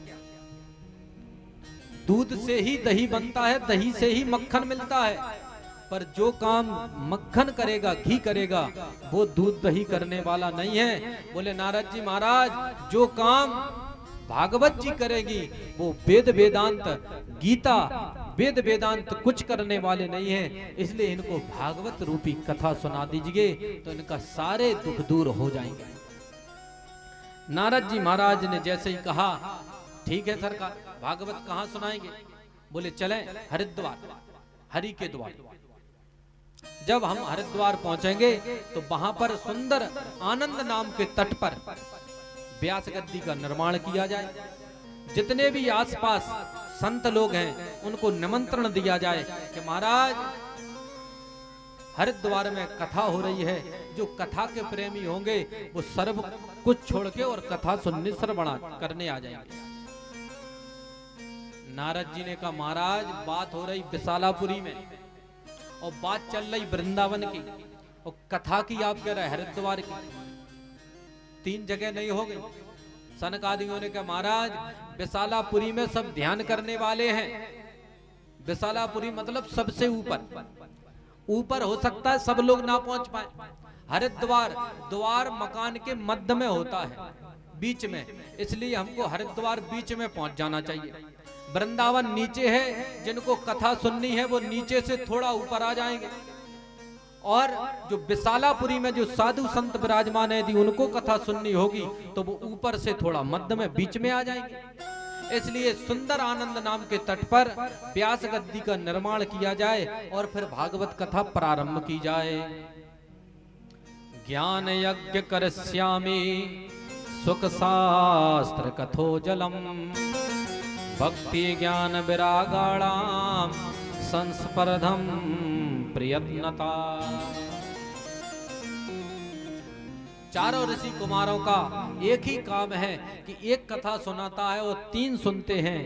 दूध से ही दही बनता है, दही से ही मक्खन मिलता है। पर जो काम मक्खन करेगा, घी करेगा, वो दूध दही करने वाला नहीं है। बोले नारद जी महाराज, जो काम भागवत जी करेगी वो वेद वेदांत, गीता वेद वेदांत कुछ करने वाले नहीं है। इसलिए इनको भागवत रूपी कथा सुना दीजिए तो इनका सारे दुख दूर हो जाएंगे। नारद जी महाराज ने जैसे ही कहा, ठीक है सरकार, भागवत कहाँ सुनाएंगे? बोले चलें हरिद्वार, हरि के द्वार। जब हम हरिद्वार पहुंचेंगे तो वहां पर सुंदर आनंद नाम के तट पर व्यास गद्दी का निर्माण किया जाए। जितने भी आसपास संत लोग हैं उनको निमंत्रण दिया जाए कि महाराज हरिद्वार में कथा हो रही है, जो कथा के प्रेमी होंगे वो सर्व कुछ छोड़ के और कथा सुनने श्रवण करने आ जाएंगे। नारद जी ने कहा महाराज बात हो रही विशालापुरी में और बात चल रही वृंदावन की, और कथा की आप कह रहे हरिद्वार की। तीन जगह नहीं हो गई। सनकादियों ने कहा महाराज विशालापुरी में सब ध्यान करने वाले हैं। विशालापुरी मतलब सबसे ऊपर, ऊपर हो सकता है सब लोग ना पहुंच पाए। हरिद्वार द्वार मकान के मध्य में होता है, बीच में, इसलिए हमको हरिद्वार बीच में पहुंच जाना चाहिए। वृंदावन नीचे है, जिनको कथा सुननी है वो नीचे से थोड़ा ऊपर आ जाएंगे, और जो विशालापुरी में जो साधु संत विराजमान है यदि उनको कथा सुननी होगी तो वो ऊपर से थोड़ा मध्य में बीच में आ जाएंगे। इसलिए सुंदर आनंद नाम के तट पर व्यास गद्दी का निर्माण किया जाए और फिर भागवत कथा प्रारंभ की जाए। ज्ञान यज्ञ करस्यामि सुख शास्त्र कथो जलम, भक्ति ज्ञान विरागाणाम संस्पर्धम प्रयत्नता। चारों ऋषि कुमारों का एक ही काम है कि एक कथा सुनाता है और तीन सुनते हैं,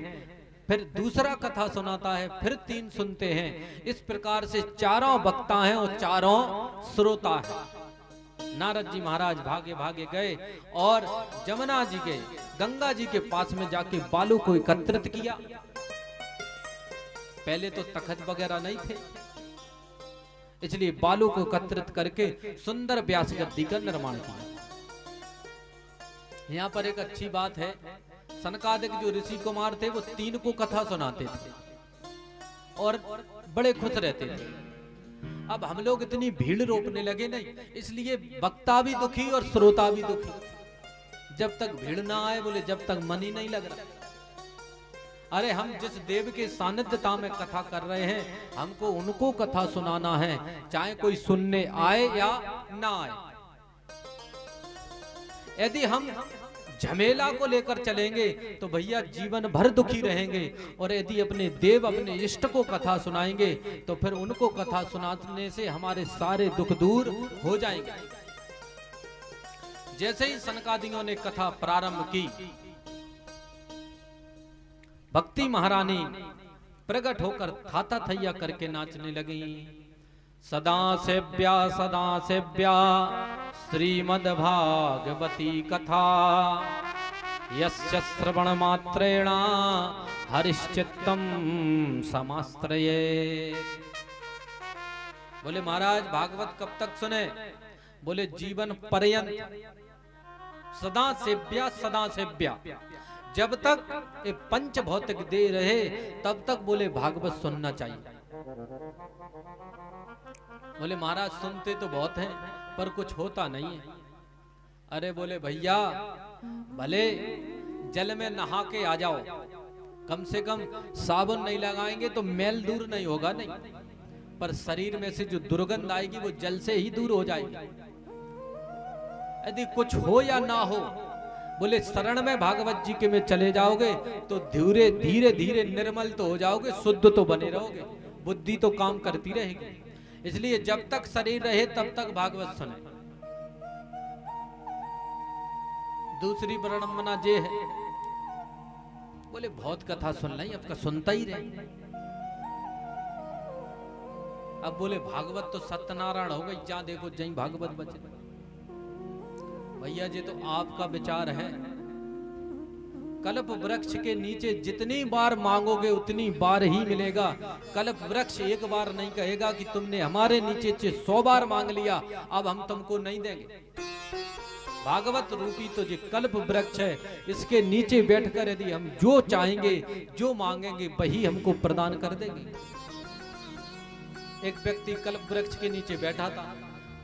फिर दूसरा कथा सुनाता है, फिर तीन सुनते हैं। इस प्रकार से चारों वक्ता हैं और चारों श्रोता हैं। नारद जी महाराज भागे भागे गए और जमुना जी के, गंगा जी के पास में जाके बालू को एकत्रित किया। पहले तो तखत वगैरह नहीं थे, इसलिए बालू को एकत्रित करके सुंदर व्यास गद्दी का निर्माण किया। यहाँ पर एक अच्छी बात है, सनकादिक जो ऋषि कुमार थे वो तीन को कथा सुनाते थे और बड़े खुश रहते थे। अब हम लोग इतनी भीड़ रोकने लगे नहीं, इसलिए वक्ता भी दुखी और श्रोता भी दुखी। जब तक भीड़ ना आए, बोले जब तक मन ही नहीं लग रहा। अरे हम जिस देव के सानिध्यता में कथा कर रहे हैं, हमको उनको कथा सुनाना है, चाहे कोई सुनने आए या ना आए। यदि हम झमेला को लेकर चलेंगे तो भैया जीवन भर दुखी रहेंगे, और यदि अपने देव अपने इष्ट को कथा सुनाएंगे तो फिर उनको कथा सुनाने से हमारे सारे दुख दूर हो जाएंगे। जैसे ही सनकादियों ने कथा प्रारंभ की, भक्ति महारानी प्रकट होकर थाता थैया करके नाचने लगी। सदा सेव्या श्रीमद् भागवती कथा, यस्य श्रवण मात्रेण हरिश्चित्तम समाश्रये। बोले महाराज भागवत कब तक सुने? बोले जीवन पर्यंत। सदा सेव्या, जब तक ये पंच भौतिक दे रहे तब तक बोले भागवत सुनना चाहिए। बोले महाराज सुनते तो बहुत हैं पर कुछ होता नहीं है। अरे बोले भैया भले जल में नहा के आ जाओ, कम से कम साबुन नहीं लगाएंगे तो मैल दूर नहीं होगा, नहीं, पर शरीर में से जो दुर्गंध आएगी वो जल से ही दूर हो जाएगी। यदि कुछ हो या ना हो, बोले शरण में भागवत जी के में चले जाओगे तो धीरे धीरे धीरे निर्मल तो हो जाओगे, शुद्ध तो बने रहोगे, बुद्धि तो काम करती रहेगी। इसलिए जब तक शरीर रहे तब तक भागवत सुने। दूसरी विडंबना जे है, बोले बहुत कथा सुन ली, अब का सुनता ही रहे। अब बोले भागवत तो सत्यनारायण हो गई, जहां देखो जहीं भागवत बचे। भैया जी तो आपका विचार है, कल्प वृक्ष के नीचे जितनी बार मांगोगे उतनी बार ही मिलेगा। कल्प वृक्ष एक बार नहीं कहेगा कि तुमने हमारे नीचे 100 बार मांग लिया, अब हम तुमको नहीं देंगे। भागवत रूपी तो जो कल्प वृक्ष है, इसके नीचे बैठकर यदि हम जो चाहेंगे, जो मांगेंगे, वही हमको प्रदान कर देंगे। एक व्यक्ति कल्प वृक्ष के नीचे बैठा था,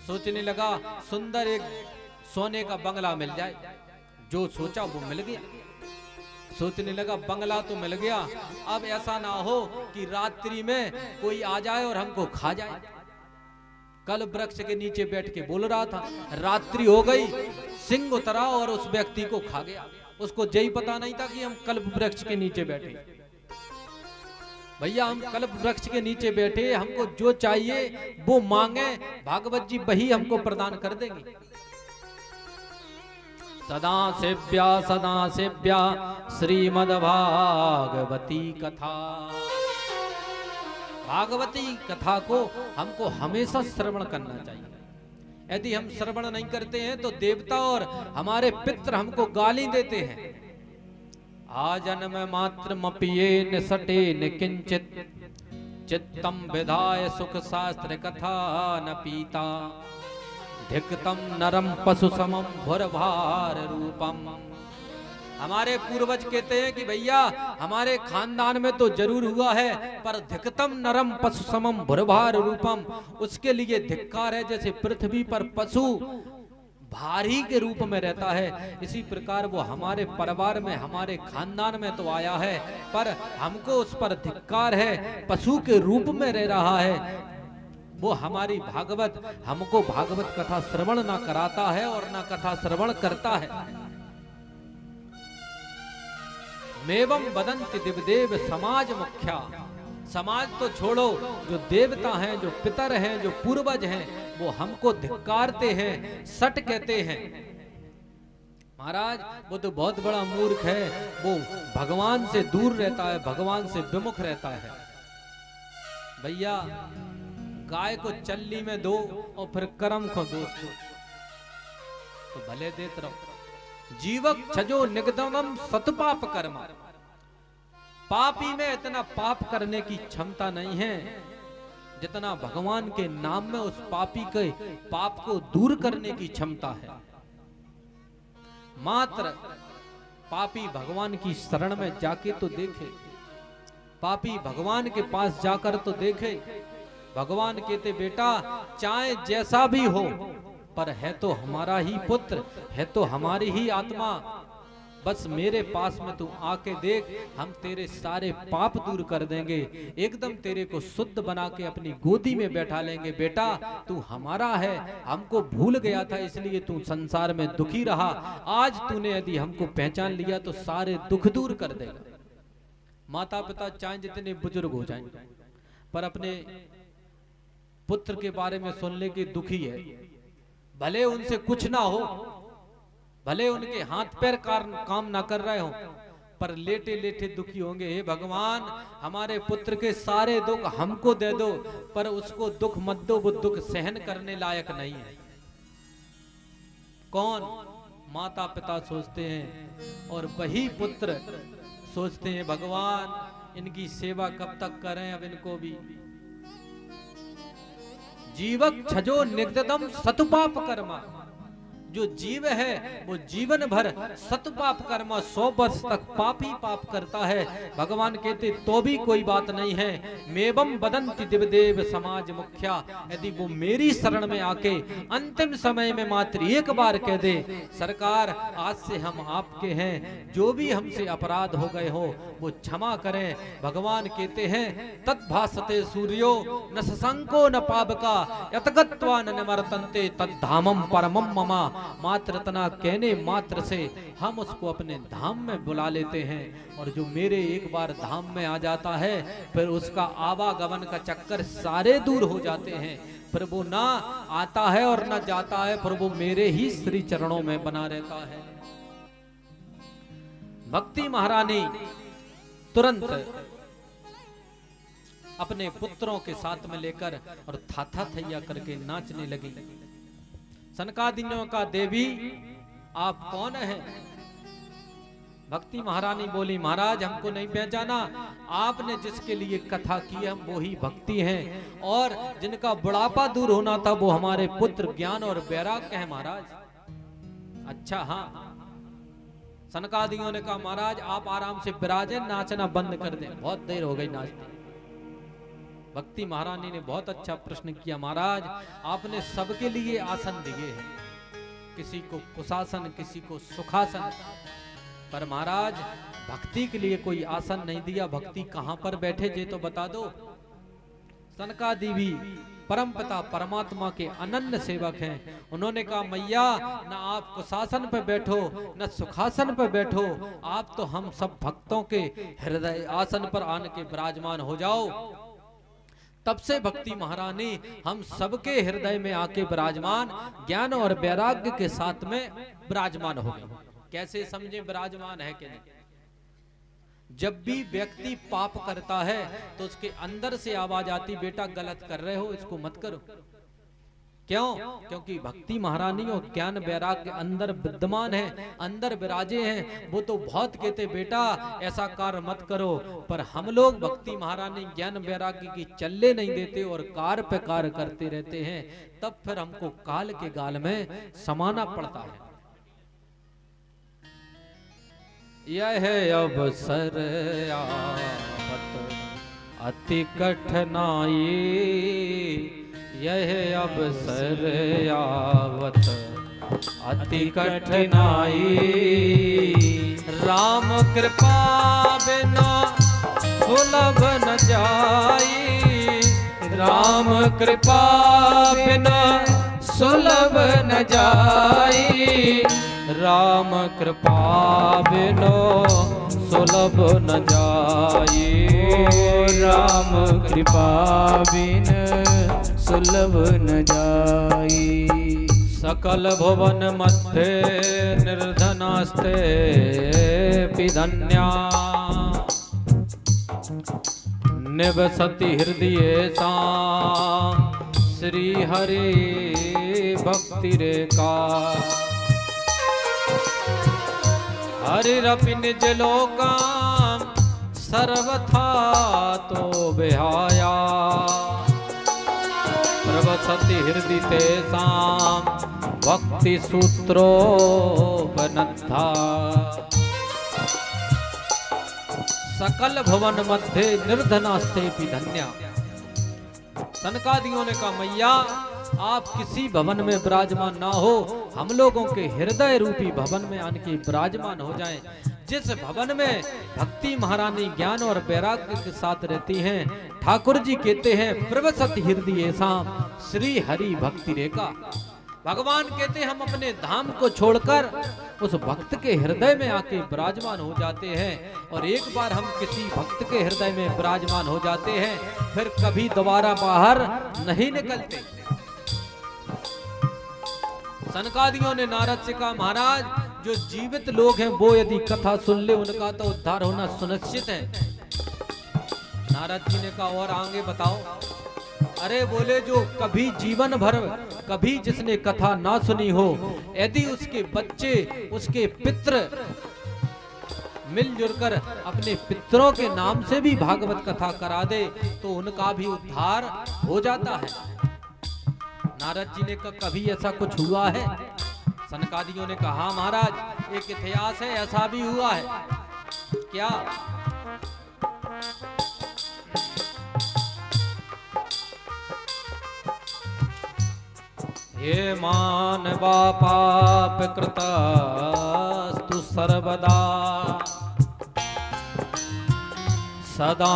सोचने लगा सुंदर एक सोने का बंगला मिल जाए। जो सोचा वो मिल गया। सोचने लगा बंगला तो मिल गया, अब ऐसा ना हो कि रात्रि में कोई आ जाए और हमको खा जाए। कल्प वृक्ष के नीचे बैठ के बोल रहा था, रात्रि हो गई, सिंह उतरा और उस व्यक्ति को खा गया। उसको यही पता नहीं था कि हम कल्प वृक्ष के नीचे बैठे। भैया हम कल्प वृक्ष के नीचे बैठे, हमको जो चाहिए वो मांगे, भागवत जी वही हमको प्रदान कर देंगे। सदा सेव्या श्रीमद् भागवती कथा। भागवती कथा को हमको हमेशा श्रवण करना चाहिए। यदि हम श्रवण नहीं करते हैं तो देवता और हमारे पितृ हमको गाली देते हैं। आजन्म मात्र मपिये निसटे निकिंचित, चित्तम विधाय सुख शास्त्र कथा न पीता, धिक्तम नरम पशु समम भुरभार रूपम। हमारे पूर्वज कहते हैं कि भैया हमारे खानदान में तो जरूर हुआ है, पर धिक्तम नरम पशु समम भुरभार रूपम, उसके लिए धिक्कार है। जैसे पृथ्वी पर पशु भारी के रूप में रहता है, इसी प्रकार वो हमारे परिवार में, हमारे खानदान में तो आया है, पर हमको उस पर धिक्कार है, पशु के रूप में रह रहा है। वो हमारी भागवत, हमको भागवत कथा श्रवण ना कराता है और ना कथा श्रवण करता है। मेवम वदंति दिवदेव समाज मुख्या। समाज तो छोड़ो, जो देवता हैं, जो पितर हैं, जो पूर्वज हैं, वो हमको धिक्कारते हैं, सट कहते हैं। महाराज वो तो बहुत बड़ा मूर्ख है, वो भगवान से दूर रहता है, भगवान से विमुख रहता है। भैया गाय को चल्ली में दो और फिर कर्म को दोष दो तो भले देत रहो। जीवक छजो निगदमम सतपाप कर्म। पापी में इतना पाप करने की क्षमता नहीं है जितना भगवान के नाम में उस पापी के पाप को दूर करने की क्षमता है। मात्र पापी भगवान की शरण में जाके तो देखे, पापी भगवान के पास जाकर तो देखे। भगवान कहते बेटा चाहे जैसा भी हो, पर है तो हमारा ही पुत्र, है तो हमारी ही आत्मा, बस मेरे पास में तू आके देख, हम तेरे सारे पाप दूर कर देंगे, एकदम तेरे को शुद्ध बना के अपनी गोदी में बैठा लेंगे। बेटा तू हमारा है, हमको भूल गया था इसलिए तू संसार में दुखी रहा, आज तूने यदि हमको पहचान लिया तो सारे दुख दूर कर देगा। माता पिता चाहे जितने बुजुर्ग हो जाएं, पर अपने पुत्र के बारे में सुनने की दुखी है। भले उनसे कुछ ना हो, भले उनके हाथ पैर काम ना कर रहे हो, पर लेटे लेटे दुखी होंगे। हे भगवान हमारे पुत्र के सारे दुख हमको दे दो, पर उसको दुख मत दो, वो दुख सहन करने लायक नहीं है। कौन? माता पिता सोचते हैं और वही पुत्र सोचते हैं भगवान इनकी सेवा कब तक करें, अब इनको भी। जीवक छजो निगदम सतपाप कर्मा। जो जीव है वो जीवन भर सतपाप कर्म 100 वर्ष तक पाप ही पाप करता है। भगवान कहते तो भी कोई बात नहीं है। मेवम बदंति दिवदेव समाज मुख्या। यदि वो मेरी शरण में आके अंतिम समय में मात्र एक बार कह दे सरकार आज से हम आपके हैं, जो भी हमसे अपराध हो गए हो वो क्षमा करें। भगवान कहते हैं तद्भासते सूर्यो न शशंको न पावका यतगत्वा न निवर्तन्ते तद्धामम परमम ममा। मात्र इतना कहने मात्र से हम उसको अपने धाम में बुला लेते हैं। और जो मेरे एक बार धाम में आ जाता है फिर उसका आवागमन का चक्कर सारे दूर हो जाते हैं। फिर वो ना आता है और ना जाता है, फिर वो मेरे ही श्री चरणों में बना रहता है। भक्ति महारानी तुरंत अपने पुत्रों के साथ में लेकर और थाथा थैया करके नाचने लगी। सनकादिन्यों का देवी आप कौन है? भक्ति महारानी बोली, महाराज हमको नहीं पहचाना, आपने जिसके लिए कथा की हम वो ही भक्ति हैं, और जिनका बुढ़ापा दूर होना था वो हमारे पुत्र ज्ञान और वैराग्य हैं महाराज। अच्छा हाँ। सनकादियों ने कहा, महाराज आप आराम से विराजे, नाचना बंद कर दें, बहुत देर हो गई नाचते। भक्ति महारानी ने बहुत अच्छा प्रश्न किया, महाराज आपने सबके लिए आसन दिए हैं, किसी को कुशासन किसी को सुखासन, पर महाराज भक्ति के लिए कोई आसन नहीं दिया। भक्ति कहां पर बैठे जे तो बता दो। सनकादि भी परमपिता परमात्मा के अनन्य सेवक हैं। उन्होंने कहा, मैया न आप कुशासन पर बैठो न सुखासन पर बैठो, आप तो हम सब भक्तों के हृदय आसन पर आन के विराजमान हो जाओ। तब से भक्ति महारानी हम सबके हृदय में आके विराजमान, ज्ञान और वैराग्य के साथ में विराजमान हो गए। कैसे समझे विराजमान है कि नहीं? जब भी व्यक्ति पाप करता है तो उसके अंदर से आवाज आती, बेटा गलत कर रहे हो, इसको मत करो। क्यों? क्योंकि भक्ति महारानी और ज्ञान वैराग्य अंदर विद्यमान है, अंदर विराजे हैं। वो तो बहुत कहते बेटा ऐसा कार्य मत करो, पर हम लोग भक्ति महारानी ज्ञान वैराग्य की चलने नहीं देते और कार्य पे कार्य करते रहते हैं। तब फिर हमको काल के गाल में समाना पड़ता है। यह अवसर आवत अति कठिनाई, यह अवसर आवत अति कठिनाई, राम कृपा बिना सुलभ न जाई, राम कृपा बिना सुलभ न जाई, राम कृपा बिनो सुलभ न जाई, राम कृपा बिन सुलभ न जाई। सकल भुवन मध्य निर्धनास्ते पिधन्या, निवसति हृदय सा श्री हरि भक्ति रेखा, हरिरपि निज लोकाम सर्वथा तो विहाया, प्रवसति हृदि तेषां भक्ति सूत्रोपनद्धा, सकल भवन मध्य निर्धनास्ते धन्या। सनकादियों ने कहा, मैया आप किसी भवन में विराजमान ना हो, हम लोगों के हृदय रूपी भवन में आन के विराजमान हो जाएं। जिस भवन में भक्ति महारानी ज्ञान और वैराग्य के साथ रहती हैं, ठाकुर जी कहते हैं प्रवसति हृदय साम श्री हरि भक्ति रेखा। भगवान कहते हैं हम अपने धाम को छोड़कर उस भक्त के हृदय में आके विराजमान हो जाते हैं, और एक बार हम किसी भक्त के हृदय में विराजमान हो जाते हैं फिर कभी दोबारा बाहर नहीं निकलते। सनकादियों ने नारद से कहा, महाराज जो जीवित लोग हैं वो यदि कथा सुन ले उनका तो उद्धार होना सुनिश्चित है। नारद जी ने कहा, और आगे बताओ। अरे बोले, जो कभी जीवन भर कभी जिसने कथा ना सुनी हो, यदि उसके बच्चे उसके पितृ मिलजुल कर अपने पितरों के नाम से भी भागवत कथा करा दे तो उनका भी उद्धार हो जाता है। नारद जी ने कहा, कभी ऐसा कुछ हुआ है? सनकादियों ने कहा, हाँ महाराज एक इतिहास है, ऐसा भी हुआ है। क्या? ये मानवा पाप कृतस्तु सर्वदा, सदा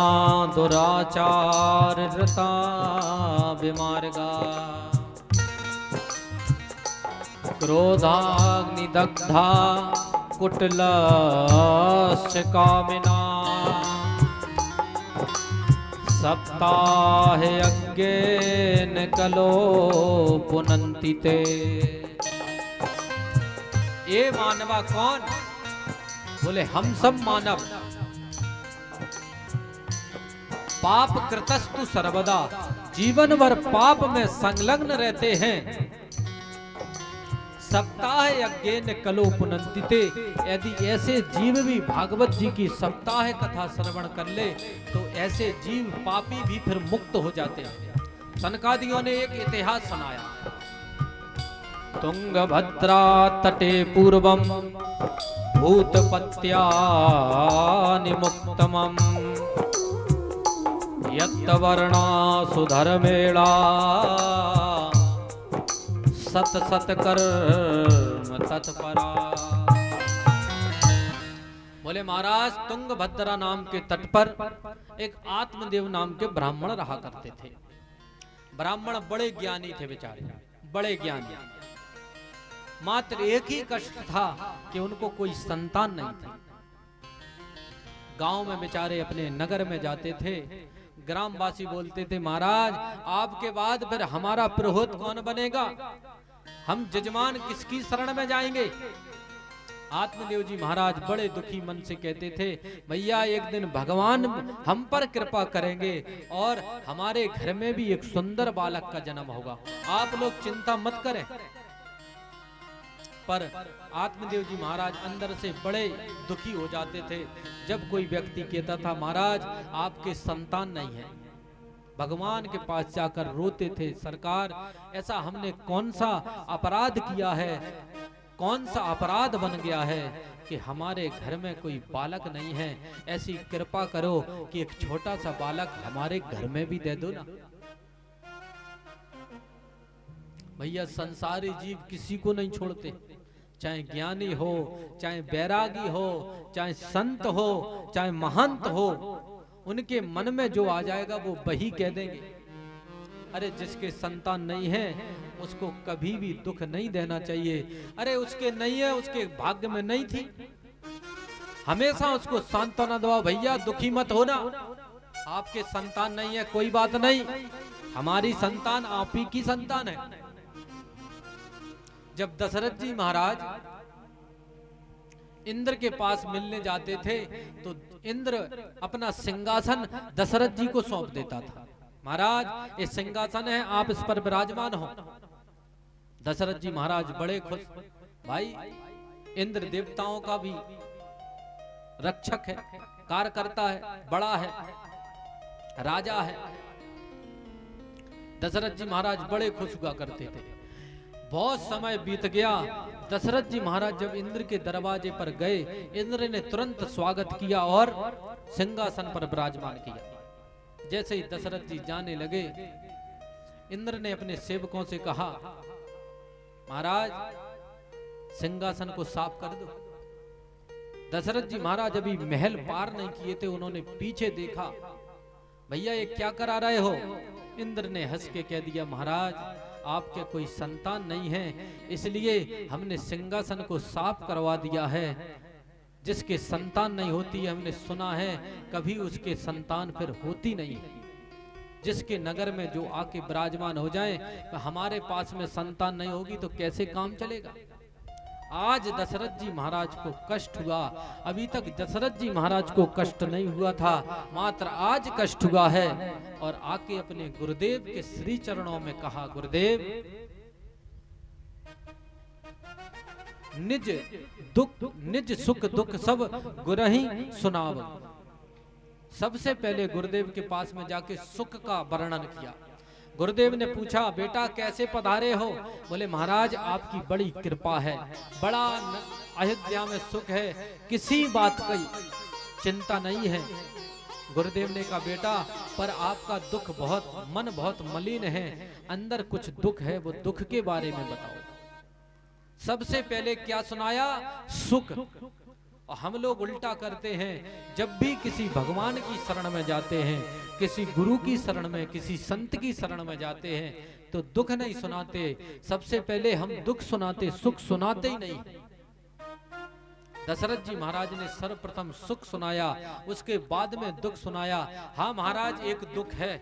दुराचार रता विमार्गा, क्रोधाग्नि दग्धा कुटिलस्य कामिना सप्ताहे यज्ञेन कलो पुनन्ति ते। ये मानवा कौन? बोले हम सब मानव। पाप कृतस्तु सर्वदा, जीवन भर पाप में संलग्न रहते हैं। सप्ताह यज्ञेन कलो पुनन्ति ते। यदि ऐसे जीव भी भागवत जी की सप्ताह कथा श्रवण कर ले तो ऐसे जीव पापी भी फिर मुक्त हो जाते हैं। सनकादियों ने एक इतिहास सुनाया। तुंगभद्रा तटे पूर्वम भूतपत्यानिमुक्तमं यत्वर्णासुधर्मेणा सत सत कर्म तत्परा। बोले महाराज तुंगभद्रा नाम के तट पर एक आत्मदेव नाम के ब्राह्मण रहा करते थे। ब्राह्मण बड़े ज्ञानी थे बेचारे, बड़े ज्ञानी। मात्र एक ही कष्ट था कि उनको कोई संतान नहीं था। गांव में बेचारे अपने नगर में जाते थे। ग्रामवासी बोलते थे महाराज आपके बाद फिर हमारा पुरोहित कौन बनेगा, हम जजमान किसकी शरण में जाएंगे। आत्मदेव जी महाराज बड़े दुखी मन से कहते थे भैया एक दिन भगवान हम पर कृपा करेंगे और हमारे घर में भी एक सुंदर बालक का जन्म होगा, आप लोग चिंता मत करें। पर आत्मदेव जी महाराज अंदर से बड़े दुखी हो जाते थे जब कोई व्यक्ति कहता था महाराज आपके संतान नहीं है। भगवान के पास जाकर रोते थे सरकार ऐसा हमने कौन सा अपराध किया है, कौन सा अपराध बन गया है कि हमारे घर में कोई बालक नहीं है। ऐसी कृपा करो कि एक छोटा सा बालक हमारे घर में भी दे दो ना। भैया संसारी जीव किसी को नहीं छोड़ते, चाहे ज्ञानी हो, चाहे बैरागी हो, चाहे संत हो, चाहे महंत हो, उनके मन में जो आ जाएगा वो वही कह देंगे। अरे जिसके संतान नहीं है उसको कभी भी दुख नहीं देना चाहिए। अरे उसके नहीं है, उसके भाग्य में नहीं थी, हमेशा उसको सांत्वना दो भैया दुखी मत होना, आपके संतान नहीं है कोई बात नहीं, हमारी संतान आप ही की संतान है। जब दशरथ जी महाराज इंद्र के पास मिलने जाते थे तो इंद्र अपना सिंहासन दशरथ जी को सौंप देता था। महाराज ये सिंहासन है आप इस पर विराजमान हो। दशरथ जी महाराज बड़े खुश, भाई इंद्र देवताओं का भी रक्षक है, कार्य करता है, बड़ा है, राजा है। दशरथ जी महाराज बड़े खुश हुआ करते थे। बहुत समय बीत गया। दशरथ जी महाराज जब इंद्र के दरवाजे पर गए, इंद्र ने तुरंत स्वागत किया और सिंहासन पर विराजमान किया। जैसे ही दशरथ जी जाने लगे, इंद्र ने अपने सेवकों से कहा महाराज सिंहासन को साफ कर दो। दशरथ जी महाराज अभी महल पार नहीं किए थे, उन्होंने पीछे देखा, भैया ये क्या करा रहे हो। इंद्र ने हंस के कह दिया महाराज आपके कोई संतान नहीं है इसलिए हमने सिंहासन को साफ करवा दिया है। जिसके संतान नहीं होती हमने सुना है कभी उसके संतान फिर होती नहीं। जिसके नगर में जो आके विराजमान हो जाए, हमारे पास में संतान नहीं होगी तो कैसे काम चलेगा। आज दशरथ जी महाराज को कष्ट हुआ, अभी तक दशरथ जी महाराज को कष्ट नहीं हुआ था, मात्र आज कष्ट हुआ है। और आके अपने गुरुदेव के श्री चरणों में कहा गुरुदेव निज दुख निज सुख दुख सब गुरहि सुनाव। सबसे पहले गुरुदेव के पास में जाके सुख का वर्णन किया। गुरुदेव ने पूछा बेटा कैसे पधारे हो। बोले महाराज आपकी बड़ी कृपा है, बड़ा अयोध्या में सुख है, किसी बात की चिंता नहीं है। गुरुदेव ने कहा बेटा पर आपका दुख बहुत, मन बहुत मलिन है, अंदर कुछ दुख है, वो दुख के बारे में बताओ। सबसे पहले क्या सुनाया? सुख। और हम लोग उल्टा करते हैं, जब भी किसी भगवान की शरण में जाते हैं, किसी गुरु की शरण में, किसी संत की शरण में जाते हैं तो दुख नहीं सुनाते, सबसे पहले हम दुख सुनाते, सुख सुनाते ही नहीं। दशरथ जी महाराज ने सर्वप्रथम सुख सुनाया, उसके बाद में दुख सुनाया। हाँ महाराज, एक दुख है।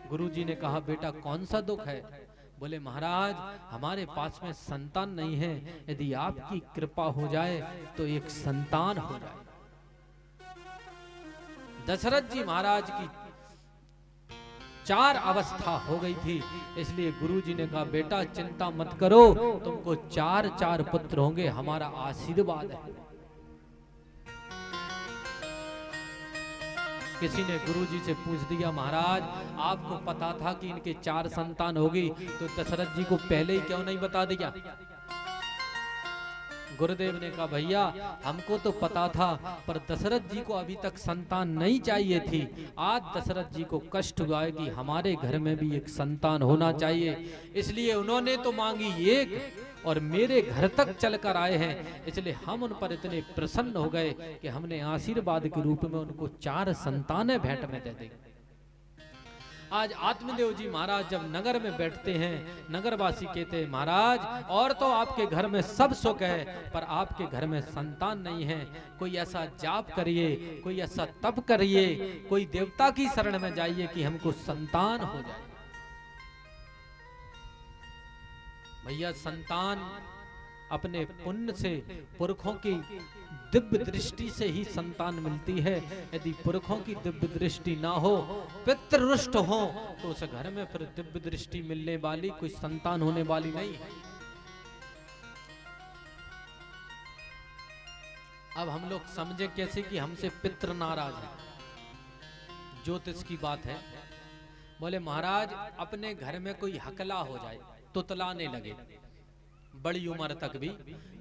गुरुजी ने कहा बेटा कौन सा दुख है? बोले महाराज हमारे पास में संतान नहीं है, यदि आपकी कृपा हो जाए तो एक संतान हो जाए। दशरथ जी महाराज की 4 अवस्था हो गई थी, इसलिए गुरुजी ने कहा बेटा चिंता मत करो, तुमको 4 पुत्र होंगे, हमारा आशीर्वाद है। किसी ने गुरुजी से पूछ दिया महाराज आपको पता था कि इनके 4 संतान होगी, तो दशरथ जी को पहले ही क्यों नहीं बता दिया? गुरुदेव ने कहा भैया हमको तो पता था, पर दशरथ जी को अभी तक संतान नहीं चाहिए थी। आज दशरथ जी को कष्ट हुआ है कि हमारे घर में भी एक संतान होना चाहिए, इसलिए उन्होंने तो मांगी एक और मेरे घर तक चलकर आए हैं, इसलिए हम उन पर इतने प्रसन्न हो गए कि हमने आशीर्वाद के रूप में उनको 4 संतानें भेंट में दे दी। आज आत्मदेव जी महाराज जब नगर में बैठते हैं, नगरवासी कहते हैं महाराज और तो आपके घर में सब सुख है, पर आपके घर में संतान नहीं है। कोई ऐसा जाप करिए, कोई ऐसा तप करिए, कोई देवता की शरण में जाइए कि हमको संतान हो जाए। भैया संतान अपने पुण्य से, पुरखों की दिव्य दृष्टि से ही संतान मिलती है। यदि पुरखों की दिव्य दृष्टि ना हो, पितृरुष्ट हो, तो उस घर में फिर दिव्य दृष्टि मिलने वाली कोई संतान होने वाली नहीं है। अब हम लोग समझे कैसे कि हमसे पितृ नाराज है। ज्योतिष की बात है, बोले महाराज अपने घर में कोई हकला हो जाए, तुतलाने लगे बड़ी उम्र तक भी,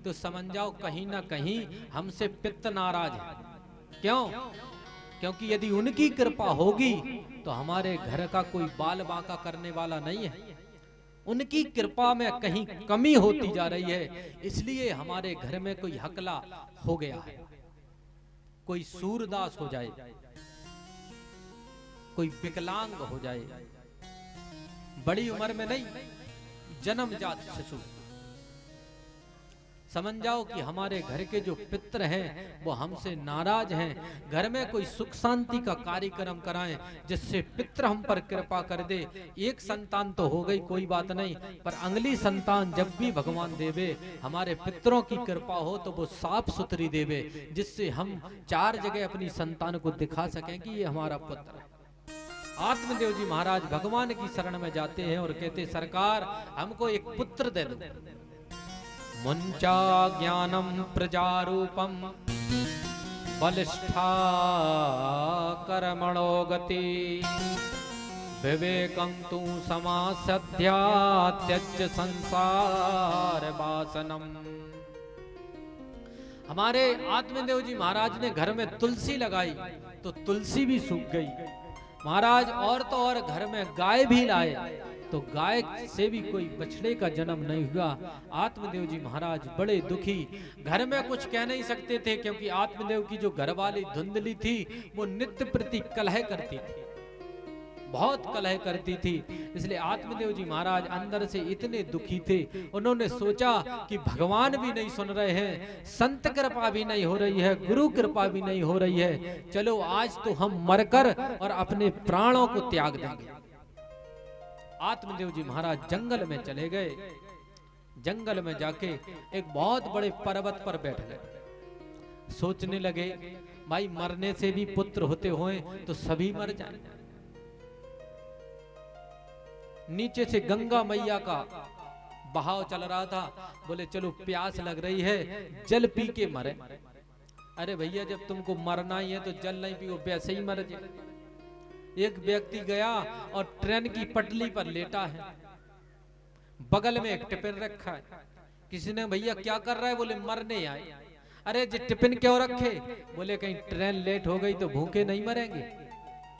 तो समझ जाओ कहीं ना कहीं हमसे पित्त नाराज है। क्यों? क्योंकि यदि उनकी कृपा होगी तो हमारे घर का कोई बाल बांका करने वाला नहीं है। उनकी कृपा में कहीं कमी होती जा रही है, इसलिए हमारे घर में कोई हकला हो गया है। कोई सूरदास हो जाए, कोई विकलांग हो जाए, बड़ी उम्र में नहीं, जन्मजात शिशु, समझ जाओ कि हमारे घर के जो पितृ हैं वो हमसे नाराज हैं। घर में कोई सुख शांति का कार्यक्रम कराएं जिससे पितृ हम पर कृपा कर दे। एक संतान तो हो गई कोई बात नहीं, पर अगली संतान जब भी भगवान देवे, हमारे पितरों की कृपा हो तो वो साफ सुथरी देवे, जिससे हम 4 जगह अपनी संतान को दिखा सकें कि ये हमारा पुत्र है। आत्मदेव जी महाराज भगवान की शरण में जाते हैं और कहते सरकार हमको एक पुत्र दे दो। मुंचा ज्ञानम प्रजारूपम बलिष्ठा कर्मणो गति विवेकं तु समासध्या त्यज संसार वासनम। हमारे आत्मदेव जी महाराज ने घर में तुलसी लगाई तो तुलसी भी सूख गई। महाराज और तो और घर में गाय भी लाए तो गाय से भी कोई बछड़े का जन्म नहीं हुआ। आत्मदेव जी महाराज बड़े दुखी, घर में कुछ कह नहीं सकते थे, क्योंकि आत्मदेव की जो घरवाली धुंधली थी वो नित्य प्रति कलह करती थी, बहुत कलह करती थी। इसलिए आत्मदेव जी महाराज अंदर से इतने दुखी थे, उन्होंने सोचा कि भगवान भी नहीं सुन रहे हैं, संत कृपा भी नहीं हो रही है, गुरु कृपा भी नहीं हो रही है, चलो आज तो हम मरकर और अपने प्राणों को त्याग देंगे। आत्मदेव जी महाराज जंगल में चले गए। जंगल में जाके एक बहुत बड़े पर्वत पर बैठ गए, सोचने लगे भाई मरने से भी पुत्र होते हुए तो सभी मर जाए। नीचे से गंगा मैया का बहाव चल रहा था, बोले चलो प्यास लग रही है जल पी के मरे। अरे भैया जब तुमको मरना ही है तो जल नहीं पियो, वैसे ही मर जाए। एक व्यक्ति गया और ट्रेन की पटली पर लेटा है, बगल में एक टिफिन रखा है। किसी ने भैया क्या कर रहा है? बोले मरने आए। अरे जी टिफिन क्यों रखे? बोले कहीं ट्रेन लेट हो गई तो भूखे नहीं मरेंगे।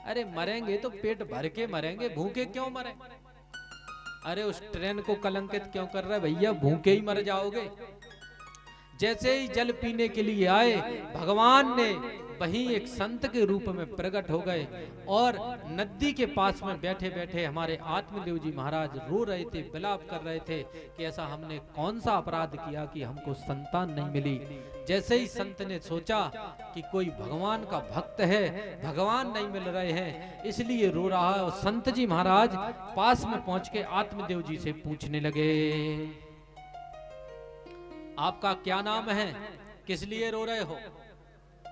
अरे मरेंगे तो पेट भर के मरेंगे, भूखे क्यों मरे? अरे उस ट्रेन को कलंकित क्यों कर रहा है भैया, भूखे ही मर जाओगे। जैसे ही जल पीने के लिए आए, भगवान ने वहीं एक संत के रूप में प्रकट हो गए और नदी के पास में बैठे बैठे हमारे आत्मदेव जी महाराज रो रहे थे, विलाप कर रहे थे कि ऐसा हमने कौन सा अपराध किया कि हमको संतान नहीं मिली। जैसे ही संत ने सोचा कि कोई भगवान का भक्त है, भगवान नहीं मिल रहे हैं, इसलिए रो रहा है। और संत जी महाराज पास में पहुंच के आत्मदेव जी से पूछने लगे, आपका क्या नाम है, किस लिए रो रहे हो?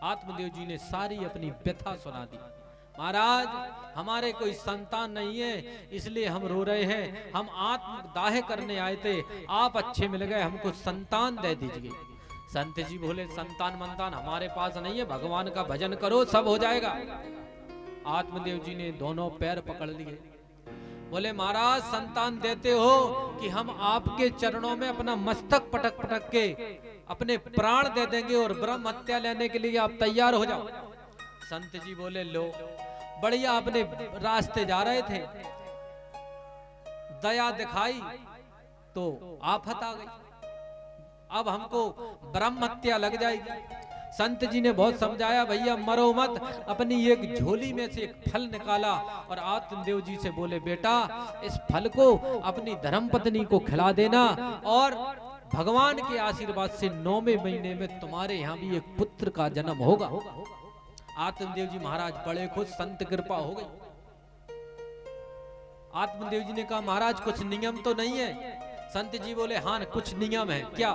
आत्मदेव जी ने सारी अपनी व्यथा सुना दी। महाराज, हमारे कोई संतान नहीं है, इसलिए हम रो रहे हैं। हम आत्मदाह करने आए थे, आप अच्छे मिल गए, हमको संतान दे दीजिए। संत जी बोले, संतान मंतान हमारे पास नहीं है, भगवान का भजन करो, सब हो जाएगा। आत्मदेव जी ने दोनों पैर पकड़ लिए, बोले महाराज संतान देते हो कि हम आपके चरणों में अपना मस्तक पटक पटक के अपने प्राण दे देंगे और ब्रह्म हत्या लेने के लिए आप तैयार हो जाओ। संत जी बोले, लो बढ़िया, अपने रास्ते जा रहे थे, दया दिखाई तो आफत आ गई, अब हमको ब्रह्म हत्या लग जाएगी। संत जी ने बहुत समझाया, भैया मरो मत। अपनी एक झोली में से एक फल निकाला और आत्मदेव जी से बोले, बेटा इस फल को अपनी धर्मपत्नी को खिला देना और भगवान के आशीर्वाद से 9वें महीने में तुम्हारे यहाँ भी एक पुत्र का जन्म होगा। आत्मदेव जी महाराज बड़े खुश, संत कृपा हो गई। आत्मदेव जी ने कहा, महाराज कुछ नियम तो नहीं है? संत जी बोले, हाँ कुछ नियम है। क्या?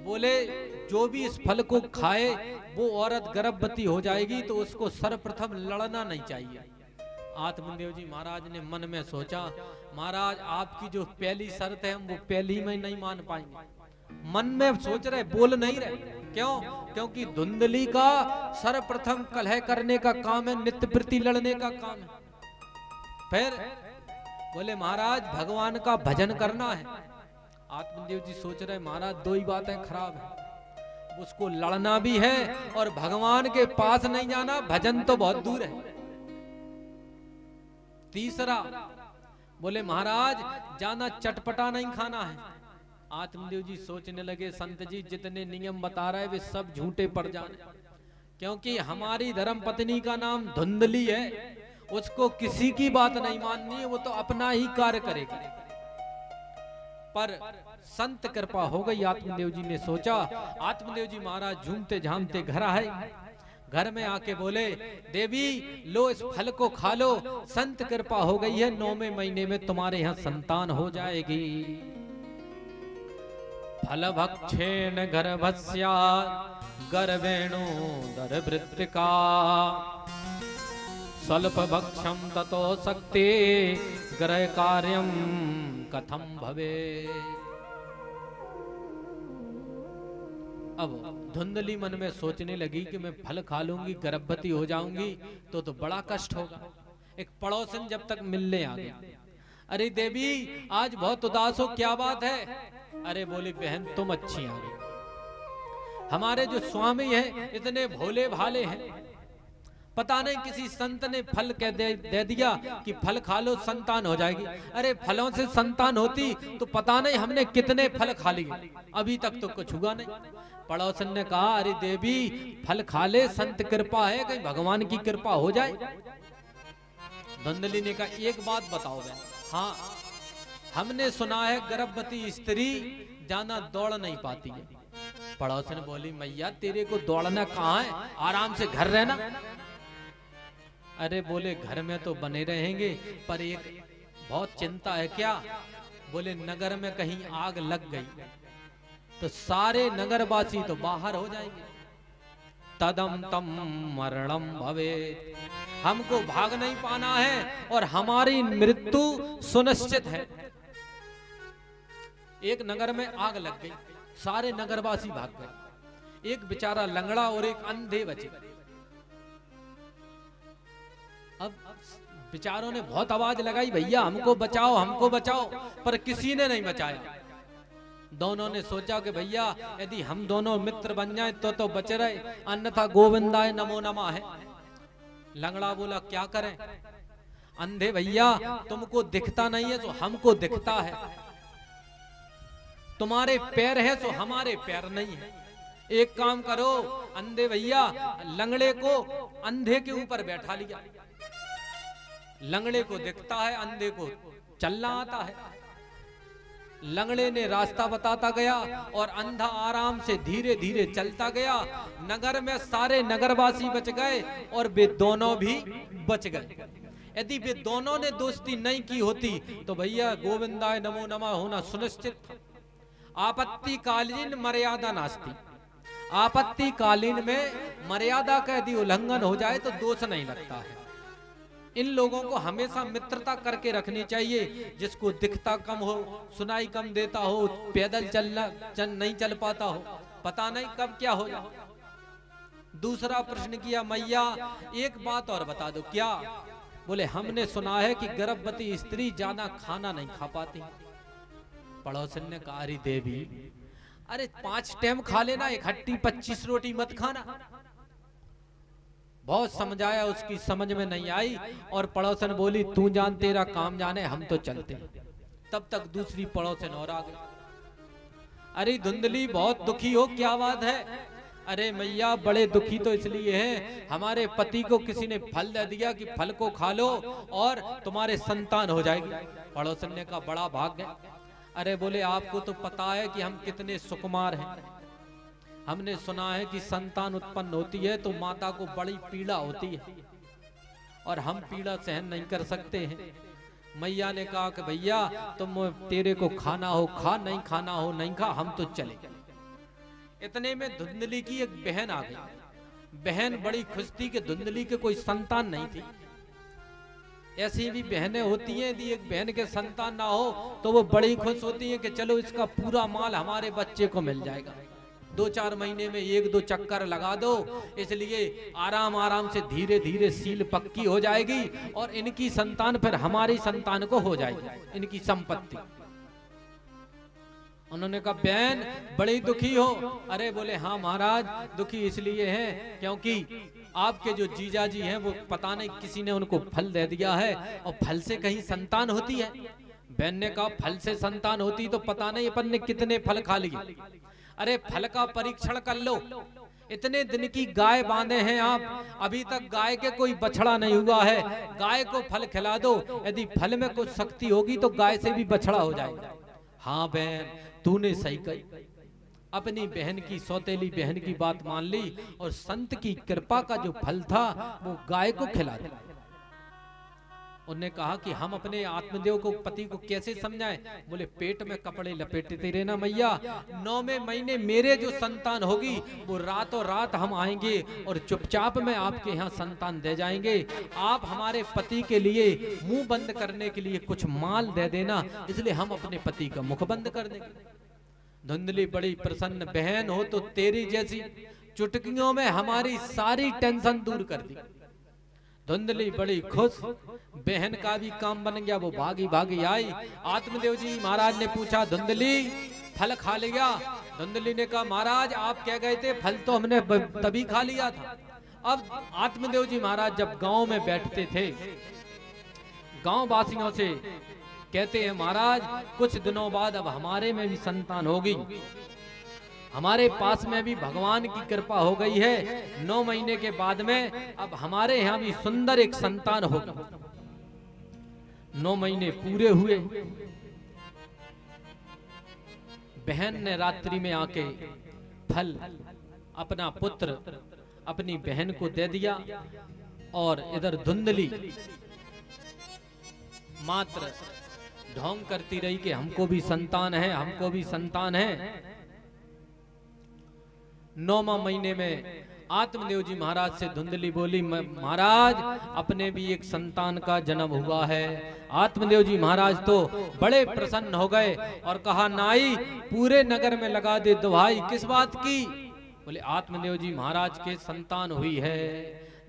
बोले, जो भी इस फल को खाए वो औरत गर्भवती हो जाएगी, तो उसको सर्वप्रथम लड़ना नहीं चाहिए। आत्मदेव जी महाराज ने मन में सोचा, महाराज आपकी जो पहली शर्त है हम वो पहली में नहीं मान पाएंगे। मन में सोच रहे, बोल नहीं रहे। क्यों? क्योंकि धुंधली का सर्वप्रथम कलह करने का काम है, नित्य प्रति लड़ने का काम है। फिर बोले, महाराज भगवान का भजन करना है। आत्मदेव जी सोच रहे, महाराज दो ही बातें खराब है, उसको लड़ना भी है और भगवान के पास नहीं जाना, भजन तो बहुत दूर है। तीसरा बोले, महाराज जाना चटपटा नहीं खाना है। आत्मदेव जी सोचने लगे, संत जी जितने नियम बता रहे वे सब झूठे पड़ जाने, क्योंकि हमारी धर्म पत्नी का नाम धुंधली है, उसको किसी की बात नहीं माननी है, वो तो अपना ही कार्य करेगी। पर संत कृपा हो गई। आत्मदेव जी ने सोचा, आत्मदेव जी महाराज झूमते झामते घर आए। घर में आके बोले, देवी लो इस फल को खा लो, संत कृपा हो गई है, 9वें महीने में तुम्हारे यहाँ संतान हो जाएगी। फल भक्षेण गर्भस्या गर्भेणु दरवृत्तिका स्वल्प भक्षम ततो शक्ति ग्रह कार्यम कथम भवे। अब धुंधली मन में सोचने लगी कि मैं फल खा लूंगी, गर्भवती हो जाऊंगी तो बड़ा कष्ट होगा। एक पड़ोसन जब तक मिलने आ गई, अरे देवी आज बहुत उदास हो, क्या बात है? अरे बोली, बहन तुम अच्छी आ गई, हमारे जो स्वामी हैं इतने भोले भाले हैं, पता नहीं किसी संत ने फल कह दे दिया कि फल खा लो संतान हो जाएगी। अरे फलों से संतान होती तो पता नहीं हमने कितने फल खा लिए, अभी तक तो कुछ हुआ नहीं। पड़ोसन ने कहा, अरे देवी फल खा ले, संत कृपा है, कहीं भगवान की कृपा हो जाए। धुंधली ने कहा, एक बात बताओ बहन। हाँ, हमने सुना है गर्भवती स्त्री जाना दौड़ नहीं पाती है। पड़ोसन बोली, मैया तेरे को दौड़ना कहाँ है, आराम से घर रहना। अरे बोले, घर में तो बने रहेंगे, पर एक बहुत चिंता है। क्या? बोले, नगर में कहीं आग लग गई तो सारे नगरवासी तो बाहर हो जाएंगे, तदम तम मरणम भवे, हमको भाग नहीं पाना है और हमारी मृत्यु सुनिश्चित है। एक नगर में आग लग गई, सारे नगरवासी भाग गए, एक बेचारा लंगड़ा और एक अंधे बचे। अब बेचारों ने बहुत आवाज लगाई, भैया हमको बचाओ, हमको बचाओ, पर किसी ने नहीं बचाया। दोनों ने सोचा कि भैया यदि हम दोनों मित्र बन जाएं तो बच रहे, अन्यथा गोविंदाय नमो नमः है। लंगड़ा बोला, क्या करें? अंधे, भैया तुमको दिखता नहीं है तो हमको दिखता है, तुम्हारे पैर है तो हमारे पैर नहीं है, एक काम करो अंधे भैया, लंगड़े को अंधे के ऊपर बैठा लिया। लंगड़े को दिखता है, अंधे को चलना आता है। लंगड़े ने रास्ता बताता गया और अंधा आराम से धीरे धीरे चलता गया। नगर में सारे नगरवासी बच गए और वे दोनों भी बच गए। यदि वे दोनों ने दोस्ती नहीं की होती तो भैया गोविंदाय नमो नमः होना सुनिश्चित था। आपत्तिकालीन मर्यादा नास्ती। आपत्तिकालीन में मर्यादा का यदि उल्लंघन हो जाए तो दोष नहीं लगता है। इन लोगों को हमेशा मित्रता करके रखनी चाहिए। जिसको दिखता कम हो, सुनाई कम देता हो, पैदल नहीं चल पाता हो, पता नहीं कब क्या हो जाए। दूसरा प्रश्न किया, मैया एक बात और बता दो। क्या? बोले हमने सुना है कि गर्भवती स्त्री ज्यादा खाना नहीं खा पाती। पड़ोसन ने कहा, अरे देवी, अरे 5 टाइम खा लेना, इकट्ठी 25 रोटी मत खाना। बहुत समझाया, उसकी समझ में नहीं आई और पड़ोसन बोली, तू जान तेरा काम जाने, हम तो चलते। तब तक दूसरी पड़ोसन और आ गई। अरे धुंधली बहुत दुखी हो, क्या बात है? अरे मैया बड़े दुखी तो इसलिए हैं, हमारे पति को किसी ने फल दे दिया कि फल को खा लो और तुम्हारे संतान हो जाएगी। पड़ोसन ने कहा, बड़ा भाग्य। अरे बोले आपको तो पता है कि हम कितने सुकुमार हैं। हमने सुना है कि संतान उत्पन्न होती है तो माता को बड़ी पीड़ा होती है और हम पीड़ा सहन नहीं कर सकते हैं। मैया ने कहा कि भैया तुम तेरे को खाना हो खा, नहीं खाना हो नहीं खा, हम तो चले। इतने में धुंधली की एक बहन आ गई। बहन बड़ी खुश थी कि धुंधली के कोई संतान नहीं थी। ऐसी भी बहनें होती हैं, यदि एक बहन के संतान ना हो तो वो बड़ी खुश होती हैं कि चलो इसका पूरा माल हमारे बच्चे को मिल जाएगा। 2-4 महीने में 1-2 चक्कर लगा दो, इसलिए आराम आराम से धीरे धीरे सील पक्की हो जाएगी और इनकी संतान फिर हमारी संतान को हो जाएगी, इनकी संपत्ति। उन्होंने कहा, बहन बड़ी दुखी हो? अरे बोले हाँ महाराज, दुखी इसलिए हैं क्योंकि आपके जो जीजाजी हैं वो पता नहीं किसी ने उनको फल दे दिया है और फल से कहीं संतान होती है। बहन ने कहा, फल से संतान होती तो पता नहीं अपन ने कितने फल खा लिए। अरे फल का परीक्षण कर लो। इतने दिन की गाय बांधे हैं आप, अभी तक गाय के कोई बछड़ा नहीं हुआ है। गाय को फल खिला दो, यदि फल में कुछ शक्ति होगी तो गाय से भी बछड़ा हो जाएगा। हाँ बहन तूने सही कही। अपनी बहन की, सौतेली बहन की बात मान ली और संत की कृपा का जो फल था वो गाय को खिला दिया। उन्होंने कहा कि हम अपने आत्मदेव को, पति को कैसे समझाएं? बोले पेट में कपड़े लपेटते रहना मैया, 9वें महीने मेरे जो संतान होगी वो रातों रात हम आएंगे और चुपचाप में आपके यहाँ संतान दे जाएंगे। आप हमारे पति के लिए मुंह बंद करने के लिए कुछ माल दे देना, इसलिए हम अपने पति का मुख बंद कर देंगे। धुंधली बड़ी प्रसन्न, बहन हो तो तेरी जैसी चुटकियों में हमारी सारी टेंशन दूर कर दी। धुंधली बड़ी खुश, बहन का भी काम बन गया। वो भागी भागी आई। आत्मदेव जी महाराज ने पूछा, धुंधली फल खा लिया? धुंधली ने कहा, महाराज आप कह गए थे फल तो हमने तभी खा लिया था। अब आत्मदेव जी महाराज जब गांव में बैठते थे, गांव वासियों से कहते हैं, महाराज कुछ दिनों बाद अब हमारे में भी संतान होगी, हमारे पास में भी भगवान की कृपा हो गई है। 9 महीने के बाद में अब हमारे यहाँ भी सुंदर एक संतान होगी। 9 महीने पूरे हुए। बहन ने रात्रि में आके फल अपना पुत्र अपनी बहन को दे दिया और इधर धुंधली मात्र ढोंग करती रही कि हमको भी संतान है, हमको भी संतान है। 9वें महीने में आत्मदेव जी महाराज से धुंधली बोली, महाराज अपने भी एक संतान का जन्म हुआ है। आत्मदेव जी महाराज तो बड़े प्रसन्न हो गए और कहा, नाई पूरे नगर में लगा दे दुहाई। किस बात की? बोले आत्मदेव जी महाराज के संतान हुई है।